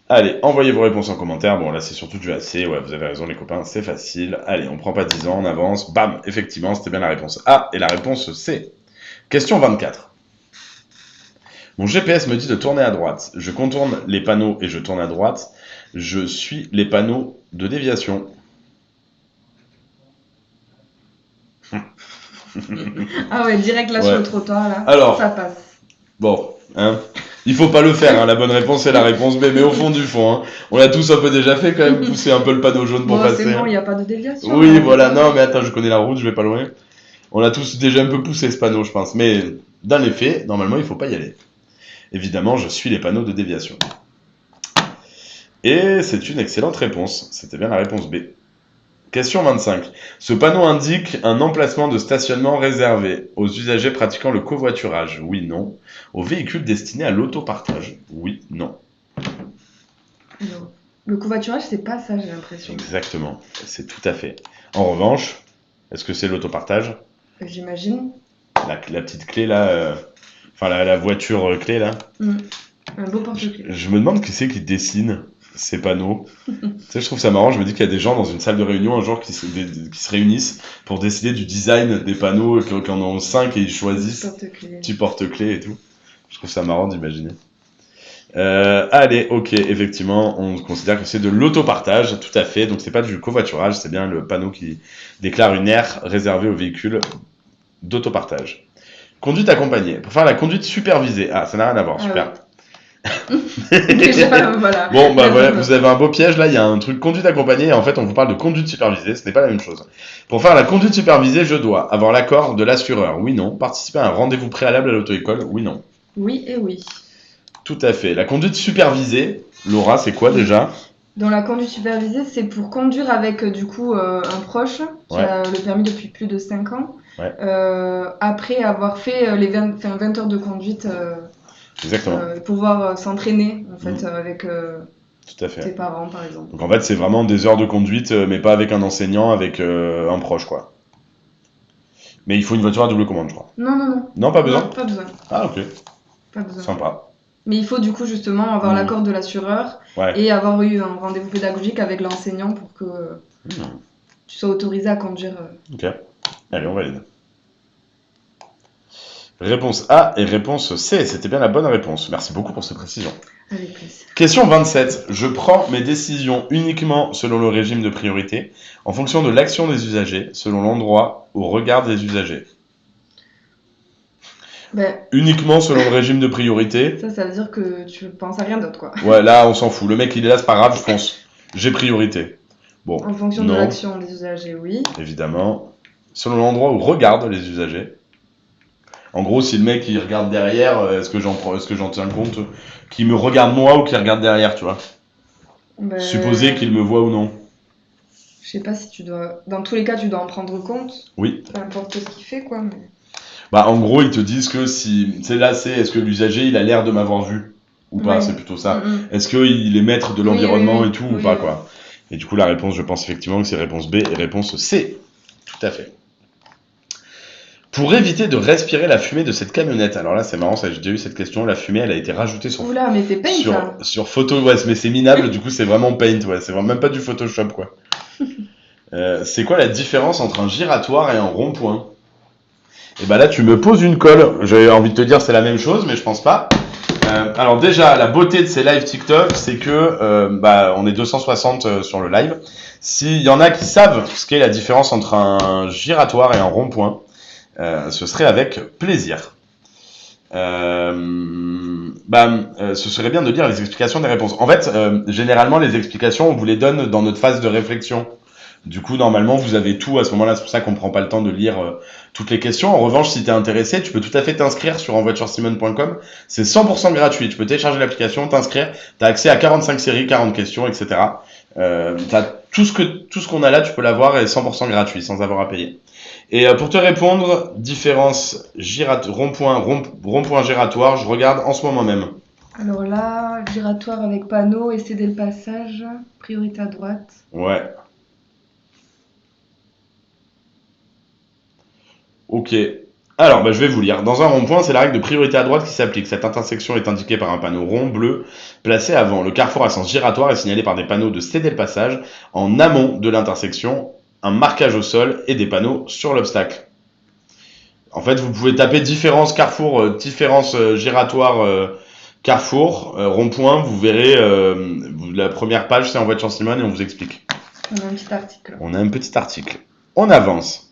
Allez, envoyez vos réponses en commentaire. Bon, là, c'est surtout du assez. Ouais, vous avez raison, les copains, c'est facile. Allez, on prend pas 10 ans, on avance. Bam, effectivement, c'était bien la réponse A et la réponse C. Question 24. Mon GPS me dit de tourner à droite. Je contourne les panneaux et je tourne à droite. Je suis les panneaux de déviation. Ah ouais, direct là sur le trottoir, là. Alors, ça passe. Bon, hein. Il faut pas le faire, hein. La bonne réponse c'est la réponse B, mais au fond du fond, hein. On l'a tous un peu déjà fait quand même, pousser un peu le panneau jaune pour passer. C'est bon, il n'y a pas de déviation. Oui, voilà, non, mais attends, je connais la route, je vais pas loin. On a tous déjà un peu poussé ce panneau, je pense. Mais dans les faits, normalement, il faut pas y aller. Évidemment, je suis les panneaux de déviation. Et c'est une excellente réponse. C'était bien la réponse B. Question 25. Ce panneau indique un emplacement de stationnement réservé aux usagers pratiquant le covoiturage. Oui, non. Aux véhicules destinés à l'autopartage. Oui, non. Non. Le covoiturage, c'est pas ça, j'ai l'impression. Exactement. C'est tout à fait. En revanche, est-ce que c'est l'autopartage ? J'imagine. La petite clé là, la voiture clé là. Un beau porte-clés. Je me demande qui c'est qui dessine ces panneaux. Tu sais, je trouve ça marrant. Je me dis qu'il y a des gens dans une salle de réunion un jour qui se réunissent pour décider du design des panneaux, qui en ont 5 et ils choisissent petit porte-clés et tout. Je trouve ça marrant d'imaginer. Allez, ok, effectivement, on considère que c'est de l'autopartage, tout à fait. Donc c'est pas du covoiturage, c'est bien le panneau qui déclare une aire réservée aux véhicules d'autopartage. Conduite accompagnée. Pour faire la conduite supervisée. Ah, ça n'a rien à voir, super. Déjà, voilà. Bon, bah voilà, vous avez un beau piège là, il y a un truc conduite accompagnée et en fait on vous parle de conduite supervisée, ce n'est pas la même chose. Pour faire la conduite supervisée, je dois avoir l'accord de l'assureur, oui, non. Participer à un rendez-vous préalable à l'auto-école, oui, non. Oui et oui. Tout à fait. La conduite supervisée, Laura, c'est quoi déjà ? Dans la conduite supervisée, c'est pour conduire avec du coup un proche qui a le permis depuis plus de 5 ans, après avoir fait les 20 heures de conduite. Exactement. Pouvoir s'entraîner en fait avec tout à fait. tes parents par exemple. Donc en fait c'est vraiment des heures de conduite mais pas avec un enseignant, avec un proche quoi. Mais il faut une voiture à double commande je crois. Non. Non, pas besoin ? Non, pas besoin. Ah ok. Pas besoin. Sympa. Mais il faut du coup justement avoir l'accord de l'assureur et avoir eu un rendez-vous pédagogique avec l'enseignant pour que tu sois autorisé à conduire. Ok. Allez, on valide. Réponse A et réponse C, c'était bien la bonne réponse. Merci beaucoup pour ces précisions. Avec plaisir. Question 27. Je prends mes décisions uniquement selon le régime de priorité, en fonction de l'action des usagers, selon l'endroit, au regard des usagers. Uniquement selon le régime de priorité. Ça veut dire que tu penses à rien d'autre quoi. Ouais, là on s'en fout. Le mec il est là, c'est pas grave, je pense. J'ai priorité. Bon. En fonction de l'action des usagers, oui. Évidemment. Selon l'endroit où regardent les usagers. En gros, si le mec il regarde derrière, est-ce que j'en tiens compte, qu'il me regarde moi ou qu'il regarde derrière, tu vois ? Bah, Supposer qu'il me voit ou non. Je sais pas si tu dois. Dans tous les cas, tu dois en prendre compte. Oui. Peu importe ce qu'il fait, quoi. Mais... Bah, en gros, ils te disent que si. C'est là, est-ce que l'usager, il a l'air de m'avoir vu ou pas, Ouais. c'est plutôt ça. Mm, mm. Est-ce qu'il est maître de l'environnement Oui, et tout ou oui, pas, oui. quoi. Et du coup, la réponse, je pense effectivement que c'est réponse B et réponse C. Tout à fait. Pour éviter de respirer la fumée de cette camionnette, alors là c'est marrant, ça j'ai déjà eu cette question, la fumée elle a été rajoutée sur Oula, mais c'est Paint, ça. sur photo, ouais, mais c'est minable, du coup c'est vraiment Paint, ouais, c'est vraiment même pas du Photoshop quoi. C'est quoi la différence entre un giratoire et un rond-point? Et bah là tu me poses une colle, j'avais envie de te dire c'est la même chose, mais je pense pas. Alors déjà la beauté de ces lives TikTok, c'est que bah on est 260 sur le live. S'il y en a qui savent ce qu'est la différence entre un giratoire et un rond-point, ce serait avec plaisir. Ce serait bien de lire les explications des réponses. En fait, généralement, les explications, on vous les donne dans notre phase de réflexion. Du coup, normalement, vous avez tout à ce moment-là. C'est pour ça qu'on prend pas le temps de lire toutes les questions. En revanche, si tu es intéressé, tu peux tout à fait t'inscrire sur envoituresimone.com. C'est 100% gratuit. Tu peux télécharger l'application, t'inscrire. Tu as accès à 45 séries, 40 questions, etc. T'as tout ce qu'on a là, tu peux l'avoir et 100% gratuit, sans avoir à payer. Et pour te répondre, différence rond-point giratoire, je regarde en ce moment même. Alors là, giratoire avec panneau et céder le passage, priorité à droite. Ouais. Ok. Alors, je vais vous lire. Dans un rond-point, c'est la règle de priorité à droite qui s'applique. Cette intersection est indiquée par un panneau rond bleu placé avant. Le carrefour à sens giratoire est signalé par des panneaux de céder le passage. En amont de l'intersection, un marquage au sol et des panneaux sur l'obstacle. En fait, vous pouvez taper différence carrefour, différence giratoire carrefour, rond-point, vous verrez la première page, c'est en voiture Simone et on vous explique. On a un petit article. On a un petit article. On avance.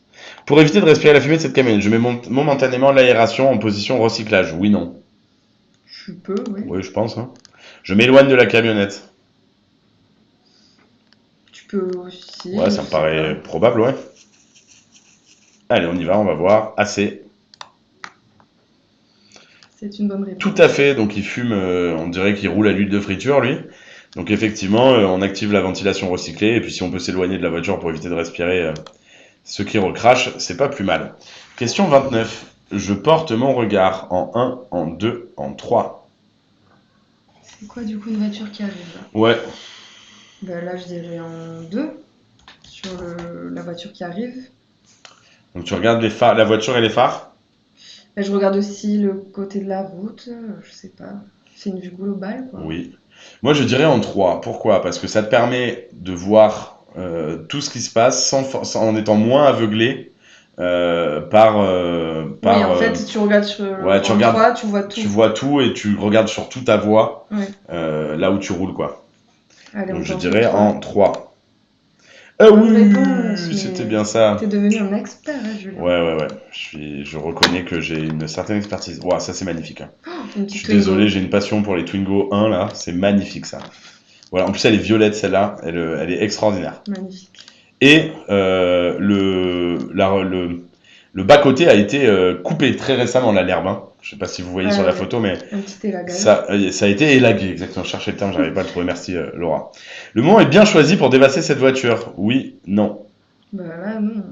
Pour éviter de respirer la fumée de cette camionnette, je mets momentanément l'aération en position recyclage. Oui, non. Je peux, oui. Oui, je pense. Hein. Je m'éloigne de la camionnette. Tu peux aussi. Ouais, ça me paraît probable, ouais. Allez, on y va, on va voir. Assez. C'est une bonne réponse. Tout à fait, donc il fume, on dirait qu'il roule à l'huile de friture, lui. Donc effectivement, on active la ventilation recyclée, et puis si on peut s'éloigner de la voiture pour éviter de respirer ce qui recrache, c'est pas plus mal. Question 29. Je porte mon regard en 1, en 2, en 3. C'est quoi du coup une voiture qui arrive là? Ouais. Là je dirais en 2, sur la voiture qui arrive. Donc tu regardes les phares, la voiture et les phares? Je regarde aussi le côté de la route, je sais pas. C'est une vue globale quoi. Oui. Moi je dirais en 3. Pourquoi? Parce que ça te permet de voir tout ce qui se passe en étant moins aveuglé par. Oui, en fait, tu regardes sur ouais, tu regardes, 3, tu vois tout. Tu vois tout et tu regardes sur toute ta voie Ouais. là où tu roules, quoi. Allez, donc on je tente dirais le 3. en 3. Bonne Oui, réponse, c'était bien ça. T'es devenu un expert, hein, Julien. Ouais. Je reconnais que j'ai une certaine expertise. Ouah, ça c'est magnifique. Hein. Une Je suis Twingo. désolé, j'ai une passion pour les Twingo 1 là. C'est magnifique ça. Voilà, en plus elle est violette celle-là. Elle est extraordinaire. Magnifique. Et le bas-côté a été coupé très récemment, là, l'herbe. Hein. Je sais pas si vous voyez sur la photo, mais un petit élagage. Ça a été élagué, exactement. Je cherchais le terme, j'arrivais pas à le trouver. Merci Laura. Le moment est bien choisi pour dépasser cette voiture. Oui, non. Là, non.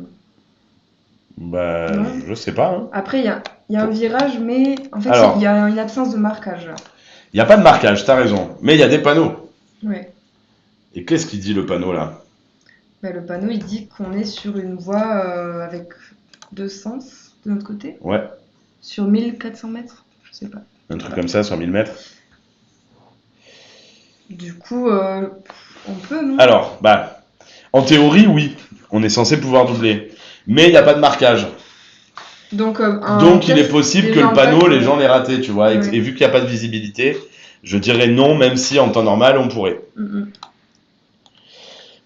Non. Je sais pas. Hein. Après, il y a un virage, mais en fait, il y a une absence de marquage. Il n'y a pas de marquage, t'as raison. Mais il y a des panneaux. Ouais. Et qu'est-ce qu'il dit le panneau là? Le panneau, il dit qu'on est sur une voie avec 2 sens de notre côté. Ouais. Sur 1400 mètres, je sais pas. Un truc comme ça, sur 1000 mètres. Du coup, on peut, non? Alors, en théorie, oui. On est censé pouvoir doubler. Mais il n'y a pas de marquage. Donc il est possible que le panneau, les gens l'aient raté, tu vois. Ouais. Et vu qu'il n'y a pas de visibilité, je dirais non, même si en temps normal, on pourrait.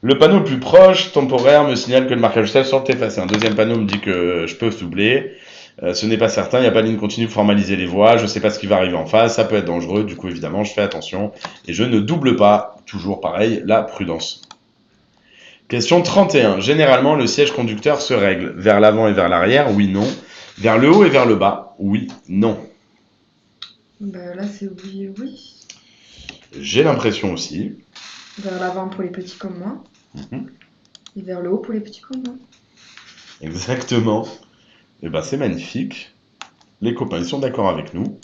Le panneau le plus proche, temporaire, me signale que le marquage sort est effacé. Un deuxième panneau me dit que je peux doubler. Ce n'est pas certain, il n'y a pas de ligne continue pour formaliser les voies. Je ne sais pas ce qui va arriver en face, ça peut être dangereux. Du coup, évidemment, je fais attention. Et je ne double pas. Toujours pareil, la prudence. Question 31. Généralement, le siège conducteur se règle vers l'avant et vers l'arrière, oui, non. Vers le haut et vers le bas, oui, non. Là, c'est oui. J'ai l'impression aussi. vers l'avant pour les petits comme moi. Et vers le haut pour les petits comme moi. Exactement. Et ben c'est magnifique. Les copains, ils sont d'accord avec nous.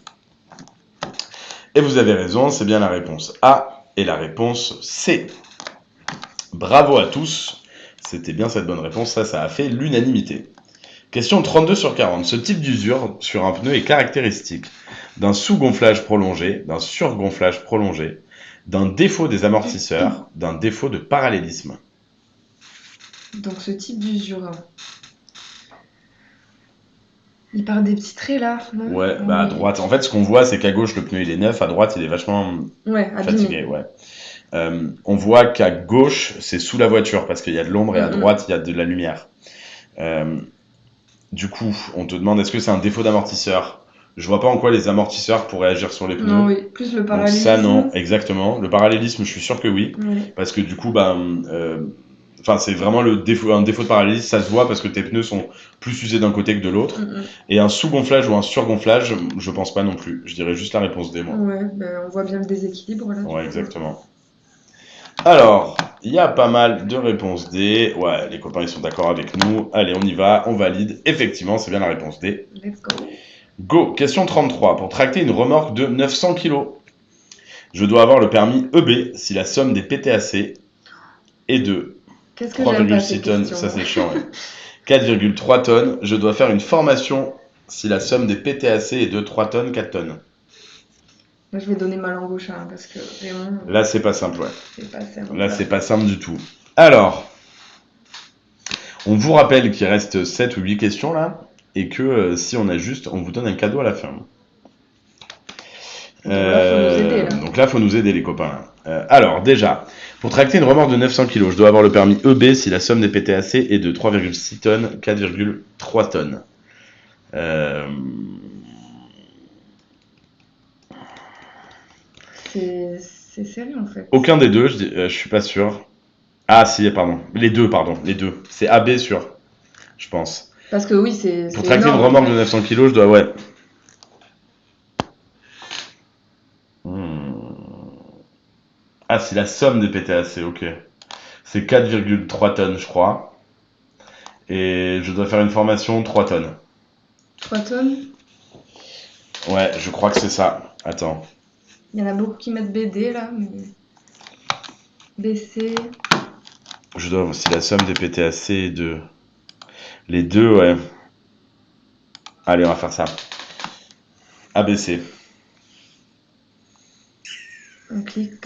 Et vous avez raison, c'est bien la réponse A et la réponse C. Bravo à tous. C'était bien cette bonne réponse, ça a fait l'unanimité. Question 32 sur 40. Ce type d'usure sur un pneu est caractéristique d'un sous-gonflage prolongé, d'un surgonflage prolongé, d'un défaut des amortisseurs, d'un défaut de parallélisme. Donc ce type d'usure. Il part des petits traits là, non? Ouais, bah à droite. En fait, ce qu'on voit, c'est qu'à gauche, le pneu il est neuf, à droite, il est vachement fatigué. Ouais. On voit qu'à gauche, c'est sous la voiture parce qu'il y a de l'ombre et à droite, il y a de la lumière. Du coup, on te demande est-ce que c'est un défaut d'amortisseur? Je vois pas en quoi les amortisseurs pourraient agir sur les pneus. Non, oui, plus le parallélisme. Donc ça, non, exactement. Le parallélisme, je suis sûr que oui. Parce que du coup, c'est vraiment un défaut de parallélisme, ça se voit parce que tes pneus sont plus usés d'un côté que de l'autre. Et un sous-gonflage ou un surgonflage, je pense pas non plus. Je dirais juste la réponse D, moi. Ouais, on voit bien le déséquilibre là. Ouais, exactement. Alors, il y a pas mal de réponses D. Ouais, les copains, ils sont d'accord avec nous. Allez, on y va, on valide. Effectivement, c'est bien la réponse D. Let's go. Go, question 33. Pour tracter une remorque de 900 kg, je dois avoir le permis EB si la somme des PTAC est de 3,6 tonnes. Ça, c'est chiant, ouais. 4,3 tonnes. Je dois faire une formation si la somme des PTAC est de 3 tonnes, 4 tonnes. Moi, je vais donner ma langue au chat parce que vraiment. Là, c'est pas simple, ouais. C'est pas simple. Là, c'est pas simple du tout. Alors, on vous rappelle qu'il reste 7 ou 8 questions là, et que si on a juste, on vous donne un cadeau à la fin. Donc là, faut nous aider les copains. Alors, déjà, pour tracter une remorque de 900 kg, je dois avoir le permis EB si la somme des PTAC est de 3,6 tonnes, 4,3 tonnes. C'est sérieux en fait. Aucun des deux, je suis pas sûr. Ah si, pardon. Les deux. C'est AB sûr, je pense. Parce que oui, c'est pour tracter énorme, une remorque de 900 kg, je dois, ouais. Ah, c'est la somme des PTAC, ok. C'est 4,3 tonnes, je crois. Et je dois faire une formation 3 tonnes. 3 tonnes? Ouais, je crois que c'est ça. Attends. Il y en a beaucoup qui mettent BD là, mais. BC. Je dois. Si la somme des PTAC est de. Les deux, ouais. Allez, on va faire ça. ABC. On clique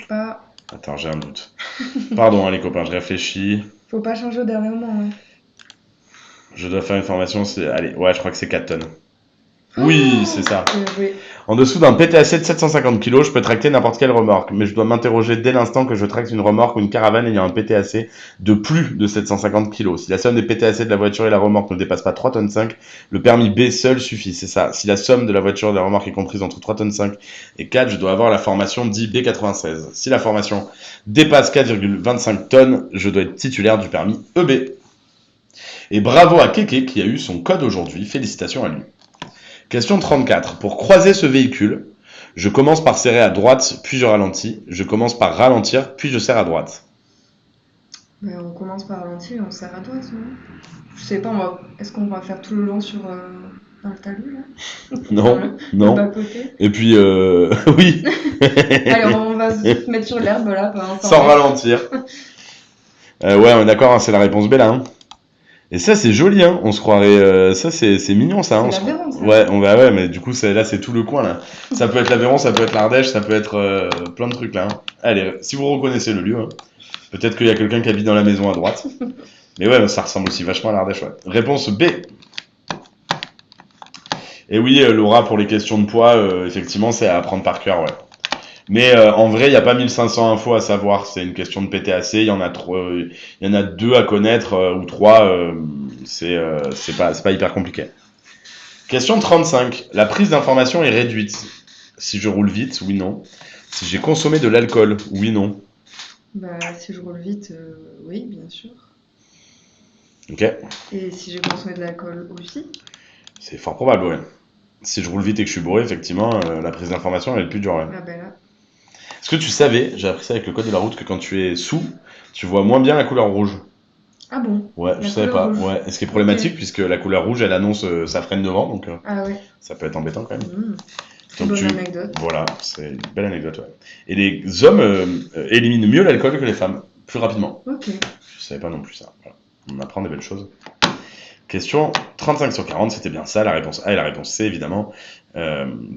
pas. Attends, j'ai un doute. Pardon, les copains, je réfléchis. Faut pas changer au dernier moment, ouais. Je dois faire une formation, allez, ouais, je crois que c'est 4 tonnes. Oui, c'est ça. Oui. En dessous d'un PTAC de 750 kg, je peux tracter n'importe quelle remorque, mais je dois m'interroger dès l'instant que je tracte une remorque ou une caravane ayant un PTAC de plus de 750 kg. Si la somme des PTAC de la voiture et la remorque ne dépasse pas 3 tonnes 5, le permis B seul suffit, c'est ça. Si la somme de la voiture et de la remorque est comprise entre 3 tonnes 5 et 4, je dois avoir la formation dit B96. Si la formation dépasse 4,25 tonnes, je dois être titulaire du permis EB. Et bravo à Keke qui a eu son code aujourd'hui, félicitations à lui. Question 34. Pour croiser ce véhicule, je commence par serrer à droite, puis je ralentis. Je commence par ralentir, puis je serre à droite. Mais on commence par ralentir et on serre à droite, non? Je sais pas, est-ce qu'on va faire tout le long dans le talus, là? Non, non. Bas-côté. Et puis, oui. Allez, on va se mettre sur l'herbe, là. Sans ralentir. Ouais, on est d'accord, hein, c'est la réponse B, là. Hein. Et ça, c'est joli, hein. On se croirait. Ça, c'est mignon, ça. C'est l'Aveyron, ça. Ouais, mais du coup, là, c'est tout le coin, là. Ça peut être l'Aveyron, ça peut être l'Ardèche, ça peut être plein de trucs, là. Hein. Allez, si vous reconnaissez le lieu, hein. Peut-être qu'il y a quelqu'un qui habite dans la maison à droite. Mais ouais, ça ressemble aussi vachement à l'Ardèche, ouais. Réponse B. Et oui, Laura, pour les questions de poids, effectivement, c'est à apprendre par cœur, ouais. Mais en vrai, il n'y a pas 1500 infos à savoir. C'est une question de PTAC. Il y en a 2 à connaître ou 3. C'est pas hyper compliqué. Question 35. La prise d'information est réduite. Si je roule vite, oui, non. Si j'ai consommé de l'alcool, oui, non. Bah, si je roule vite, oui, bien sûr. Ok. Et si j'ai consommé de l'alcool aussi? C'est fort probable, ouais. Si je roule vite et que je suis bourré, effectivement, la prise d'information, elle est plus dure. Ouais. Ah ben là. Est-ce que tu savais, j'ai appris ça avec le code de la route, que quand tu es sous, tu vois moins bien la couleur rouge? Ah bon? Ouais, je savais pas. Ouais. Et ce qui est problématique, puisque la couleur rouge, elle annonce ça freine devant, donc Ah ouais. ça peut être embêtant quand même. Très bonne anecdote. Voilà, c'est une belle anecdote, ouais. Et les hommes éliminent mieux l'alcool que les femmes, plus rapidement. Ok. Je savais pas non plus ça. Voilà. On apprend des belles choses. Question 35 sur 40, c'était bien ça, la réponse A et la réponse C, évidemment.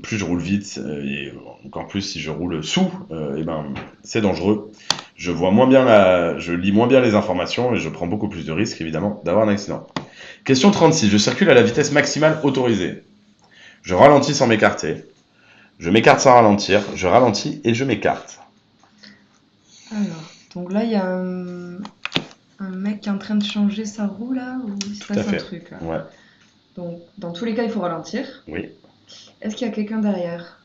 Plus je roule vite, et encore plus si je roule sous, eh ben, c'est dangereux. Je lis moins bien les informations et je prends beaucoup plus de risques, évidemment, d'avoir un accident. Question 36, je circule à la vitesse maximale autorisée. Je ralentis sans m'écarter. Je m'écarte sans ralentir. Je ralentis et je m'écarte. Alors, donc là, il y a un mec qui est en train de changer sa roue, là, ou il se passe un truc, là. Ouais. Donc, dans tous les cas, il faut ralentir. Oui. Est-ce qu'il y a quelqu'un derrière?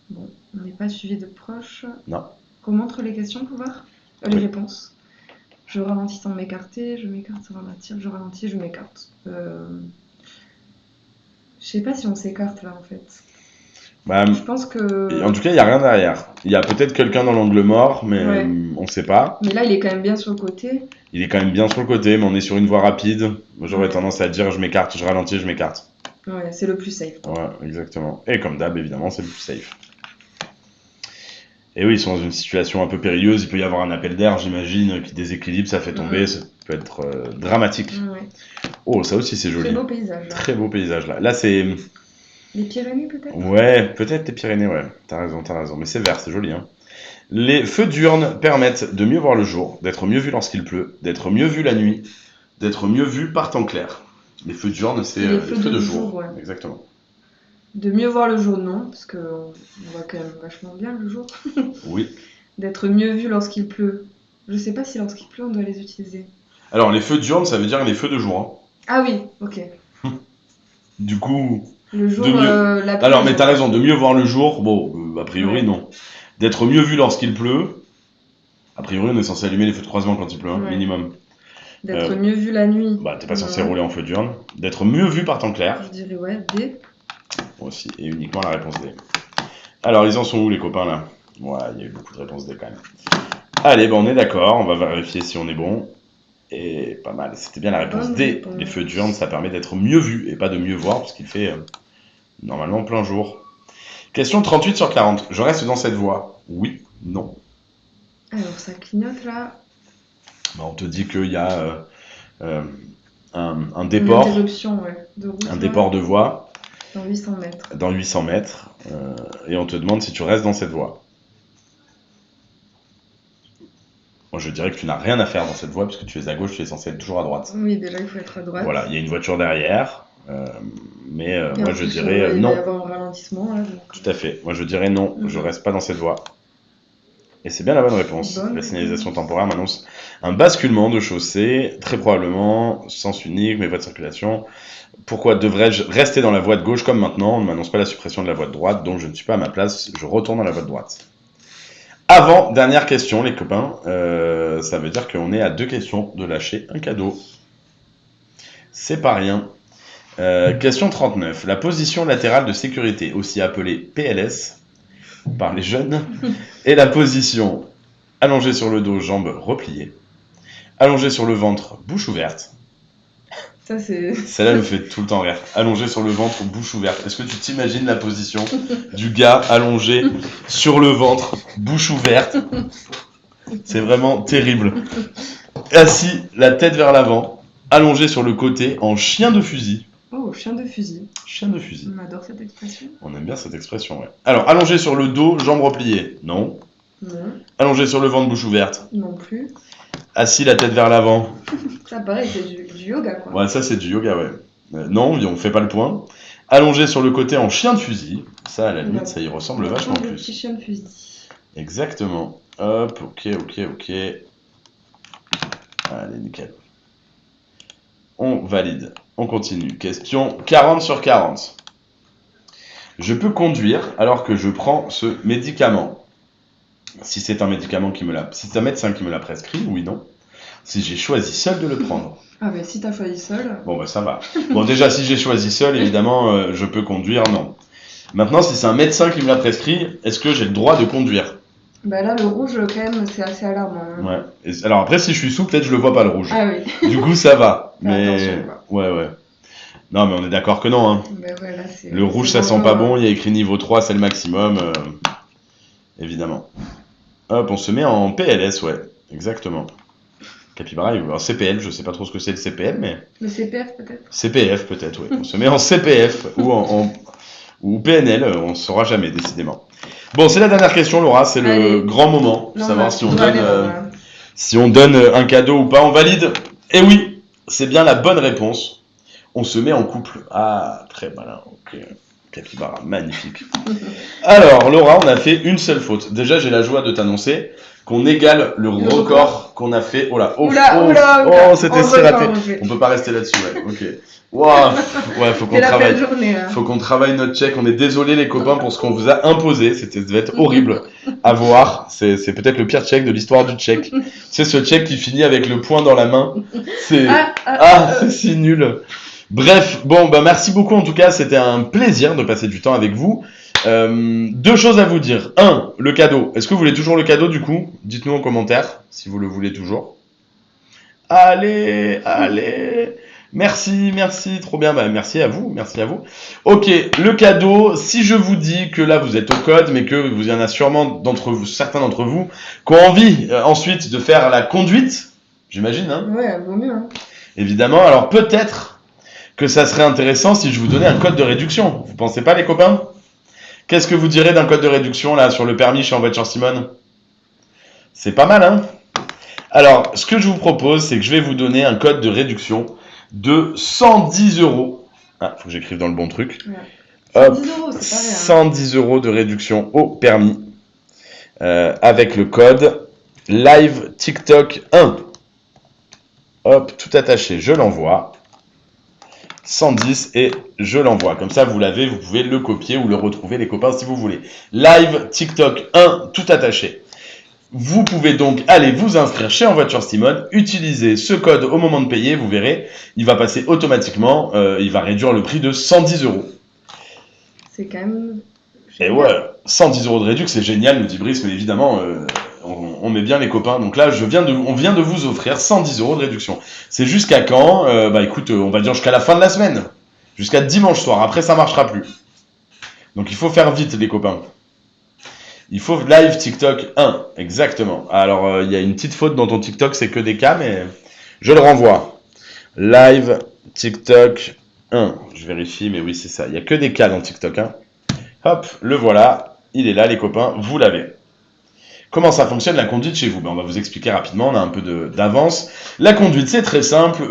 Bon, on n'est pas suivi de proche. Non. Remontre les questions pour voir les réponses. Je ralentis sans m'écarter, je m'écarte sans ralentir, je ralentis, je m'écarte. Je sais pas si on s'écarte là en fait. Bah, je pense que. En tout cas, il n'y a rien derrière. Il y a peut-être quelqu'un dans l'angle mort, mais on ne sait pas. Mais là, il est quand même bien sur le côté. Il est quand même bien sur le côté, mais on est sur une voie rapide. Moi, j'aurais tendance à dire je m'écarte, je ralentis, je m'écarte. Ouais, c'est le plus safe. Ouais, exactement. Et comme d'hab, évidemment, c'est le plus safe. Et oui, ils sont dans une situation un peu périlleuse. Il peut y avoir un appel d'air, j'imagine, qui déséquilibre, ça fait tomber. Ça peut être dramatique. Ouais. Oh, ça aussi, c'est joli. Très beau paysage. Là. Très beau paysage, là. Là, c'est... Les Pyrénées, peut-être? Ouais, peut-être les Pyrénées, ouais. T'as raison. Mais c'est vert, c'est joli, hein. Les feux diurnes permettent de mieux voir le jour, d'être mieux vu lorsqu'il pleut, d'être mieux vu la nuit, d'être mieux vu par temps clair. Les feux diurnes, c'est les feux de jour. Ouais. Exactement. De mieux voir le jour, non, parce qu'on voit quand même vachement bien le jour. Oui. D'être mieux vu lorsqu'il pleut. Je sais pas si lorsqu'il pleut, on doit les utiliser. Alors, les feux diurnes, ça veut dire les feux de jour. Hein. Ah oui, ok. Du coup... Le jour, la pluie. Alors, mais t'as raison, de mieux voir le jour, bon, a priori, non. D'être mieux vu lorsqu'il pleut, a priori, on est censé allumer les feux de croisement quand il pleut, minimum. D'être mieux vu la nuit. Bah, t'es pas censé rouler en feu diurne. D'être mieux vu par temps clair. Je dirais ouais, D. Moi aussi, et uniquement la réponse D. Alors, ils en sont où, les copains, là? Ouais, il y a eu beaucoup de réponses D, quand même. Allez, on est d'accord, on va vérifier si on est bon. Et pas mal, c'était bien la réponse D. Les feux diurnes, ça permet d'être mieux vu et pas de mieux voir, parce qu'il fait normalement plein jour. Question 38 sur 40. Je reste dans cette voie? Oui, non. Alors, ça clignote là. Bah, on te dit qu'il y a un déport. Une interruption, de route. Un déport de voie. Dans 800 mètres. Dans 800 mètres. Et on te demande si tu restes dans cette voie. Moi, je dirais que tu n'as rien à faire dans cette voie, puisque tu es à gauche, tu es censé être toujours à droite. Oui, déjà, il faut être à droite. Voilà, il y a une voiture derrière. Mais moi, je dirais non. non. Il va y avoir un ralentissement. Là, donc... Tout à fait. Moi, je dirais non. Je reste pas dans cette voie. Et c'est bien la bonne réponse. La signalisation temporaire m'annonce un basculement de chaussée, très probablement, sens unique, mes voies de circulation. Pourquoi devrais-je rester dans la voie de gauche comme maintenant? On ne m'annonce pas la suppression de la voie de droite, donc je ne suis pas à ma place, je retourne dans la voie de droite. Avant, dernière question, les copains. Ça veut dire qu'on est à 2 questions de lâcher un cadeau. C'est pas rien. Question 39. La position latérale de sécurité, aussi appelée PLS par les jeunes, est la position allongée sur le dos, jambes repliées, allongée sur le ventre, bouche ouverte. Ça, c'est... Celle-là me fait tout le temps rire. Allongée sur le ventre, bouche ouverte. Est-ce que tu t'imagines la position du gars allongé sur le ventre, bouche ouverte? C'est vraiment terrible. Assis, la tête vers l'avant, allongé sur le côté, en chien de fusil. Oh, chien de fusil. Chien de fusil. On adore cette expression. On aime bien cette expression, ouais. Alors, allongé sur le dos, jambes repliées. Non. Non. Allongé sur le ventre, bouche ouverte. Non plus. Assis, la tête vers l'avant. Ça, pareil, c'est du yoga, quoi. Ouais, ça, c'est du yoga, ouais. Non, on fait pas le point. Allongé sur le côté en chien de fusil. Ça, à la limite, ça y ressemble vachement plus. Petit chien de fusil. Exactement. Hop, ok. Allez, nickel. On valide. On continue. Question 40 sur 40. Je peux conduire alors que je prends ce médicament. Si c'est un médicament si c'est un médecin qui me l'a prescrit, oui, non. Si j'ai choisi seul de le prendre. Ah, mais si t'as choisi seul. Bon, bah ça va. Bon, déjà, si j'ai choisi seul, évidemment, je peux conduire, non. Maintenant, si c'est un médecin qui me l'a prescrit, est-ce que j'ai le droit de conduire? Bah là, le rouge, quand même, c'est assez alarmant. Ouais. Alors après, si je suis sous, peut-être je le vois pas le rouge. Ah oui. Du coup, ça va. Mais Attention, quoi. ouais. Non, mais on est d'accord que non. Hein. Bah ouais, là, Le rouge, ça sent pas bon. Il y a écrit niveau 3, c'est le maximum. Évidemment. Hop, on se met en PLS, ouais. Exactement. Capybara, alors CPL, je sais pas trop ce que c'est le CPL, mais... Le CPF, peut-être? CPF, peut-être, ouais. On se met en CPF ou PNL, on ne saura jamais, décidément. Bon, c'est la dernière question, Laura. C'est le grand moment. Non, savoir si on donne, voilà. si on donne un cadeau ou pas. On valide. Et oui, c'est bien la bonne réponse. On se met en couple. Ah, très malin. Ok. Capybara, magnifique. Alors, Laura, on a fait une seule faute. Déjà, j'ai la joie de t'annoncer qu'on égale le record qu'on a fait. Oh là, c'était si raté. On peut pas rester là-dessus, ouais. Ok. Waouh. Ouais, faut qu'on travaille. Faut qu'on travaille notre check. On est désolé les copains pour ce qu'on vous a imposé. Ça devait être horrible à voir. C'est peut-être le pire check de l'histoire du check. C'est ce check qui finit avec le poing dans la main. C'est c'est si nul. Bref, bon, bah merci beaucoup en tout cas, c'était un plaisir de passer du temps avec vous. Deux choses à vous dire. Un, le cadeau. Est-ce que vous voulez toujours le cadeau du coup? Dites-nous en commentaire si vous le voulez toujours. Allez. Merci, trop bien. Bah, merci à vous. Ok, le cadeau, si je vous dis que là vous êtes au code, mais que vous y en a sûrement certains d'entre vous qui ont envie ensuite de faire la conduite, j'imagine, hein? Ouais, vaut mieux, hein. Évidemment, alors peut-être que ça serait intéressant si je vous donnais un code de réduction. Vous pensez pas les copains? Qu'est-ce que vous direz d'un code de réduction là sur le permis chez En Voiture Simone? C'est pas mal, hein? Alors, ce que je vous propose, c'est que je vais vous donner un code de réduction de 110 €. Ah, faut que j'écrive dans le bon truc. Ouais. 110 €, c'est pas rien. 110 € de réduction au permis avec le code Live TikTok 1. Hop, tout attaché, je l'envoie. 110 et je l'envoie. Comme ça, vous l'avez, vous pouvez le copier ou le retrouver, les copains, si vous voulez. Live TikTok 1, tout attaché. Vous pouvez donc aller vous inscrire chez En Voiture Simone, utiliser ce code au moment de payer, vous verrez, il va passer automatiquement, il va réduire le prix de 110 €. C'est quand même... Et ouais, 110 € de réduction, c'est génial, nous dit Brice, mais évidemment, on met bien les copains. Donc là, on vient de vous offrir 110 € de réduction. C'est jusqu'à quand? Bah écoute, on va dire jusqu'à la fin de la semaine. Jusqu'à dimanche soir. Après, ça marchera plus. Donc il faut faire vite, les copains. Il faut live TikTok 1, exactement. Alors, il y a une petite faute dans ton TikTok, c'est que des cas, mais je le renvoie. Live TikTok 1. Je vérifie, mais oui, c'est ça. Il n'y a que des cas dans TikTok 1. Hop, le voilà. Il est là, les copains. Vous l'avez. Comment ça fonctionne la conduite chez vous? On va vous expliquer rapidement, on a un peu d'avance. La conduite, c'est très simple.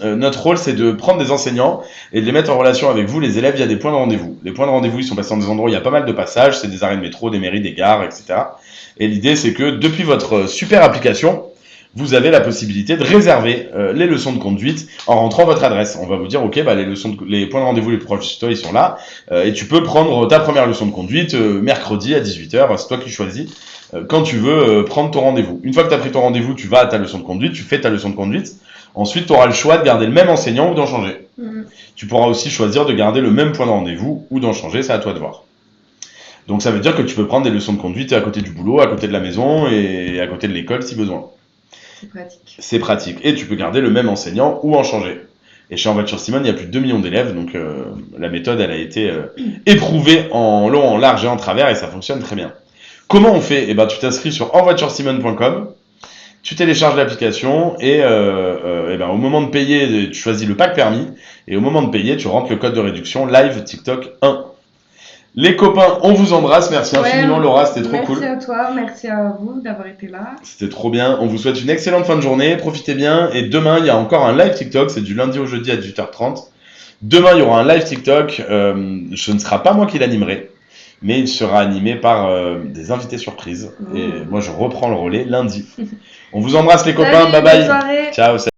Notre rôle, c'est de prendre des enseignants et de les mettre en relation avec vous, les élèves, via des points de rendez-vous. Les points de rendez-vous, ils sont passés dans des endroits où il y a pas mal de passages, c'est des arrêts de métro, des mairies, des gares, etc. Et l'idée, c'est que depuis votre super application, vous avez la possibilité de réserver les leçons de conduite en rentrant votre adresse. On va vous dire, ok, bah, les points de rendez-vous les plus proches de toi, ils sont là, et tu peux prendre ta première leçon de conduite mercredi à 18h, c'est toi qui choisis quand tu veux prendre ton rendez-vous. Une fois que tu as pris ton rendez-vous, tu vas à ta leçon de conduite, tu fais ta leçon de conduite, ensuite tu auras le choix de garder le même enseignant ou d'en changer. Tu pourras aussi choisir de garder le même point de rendez-vous ou d'en changer, c'est à toi de voir. Donc ça veut dire que tu peux prendre des leçons de conduite à côté du boulot, à côté de la maison et à côté de l'école si besoin. C'est pratique. C'est pratique. Et tu peux garder le même enseignant ou en changer. Et chez En Voiture Simone, il y a plus de 2 millions d'élèves, donc la méthode, elle a été éprouvée en long, en large et en travers, et ça fonctionne très bien. Comment on fait? Tu t'inscris sur envoituresimone.com, tu télécharges l'application, et au moment de payer, tu choisis le pack permis, et au moment de payer, tu rentres le code de réduction Live TikTok 1. Les copains, on vous embrasse. Merci infiniment, Laura. C'était trop cool. Merci à toi. Merci à vous d'avoir été là. C'était trop bien. On vous souhaite une excellente fin de journée. Profitez bien. Et demain, il y a encore un live TikTok. C'est du lundi au jeudi à 18h30. Demain, il y aura un live TikTok. Ce ne sera pas moi qui l'animerai, mais il sera animé par des invités surprises. Et moi, je reprends le relais lundi. On vous embrasse, les copains. Salut, bye bye. bonne soirée. Ciao.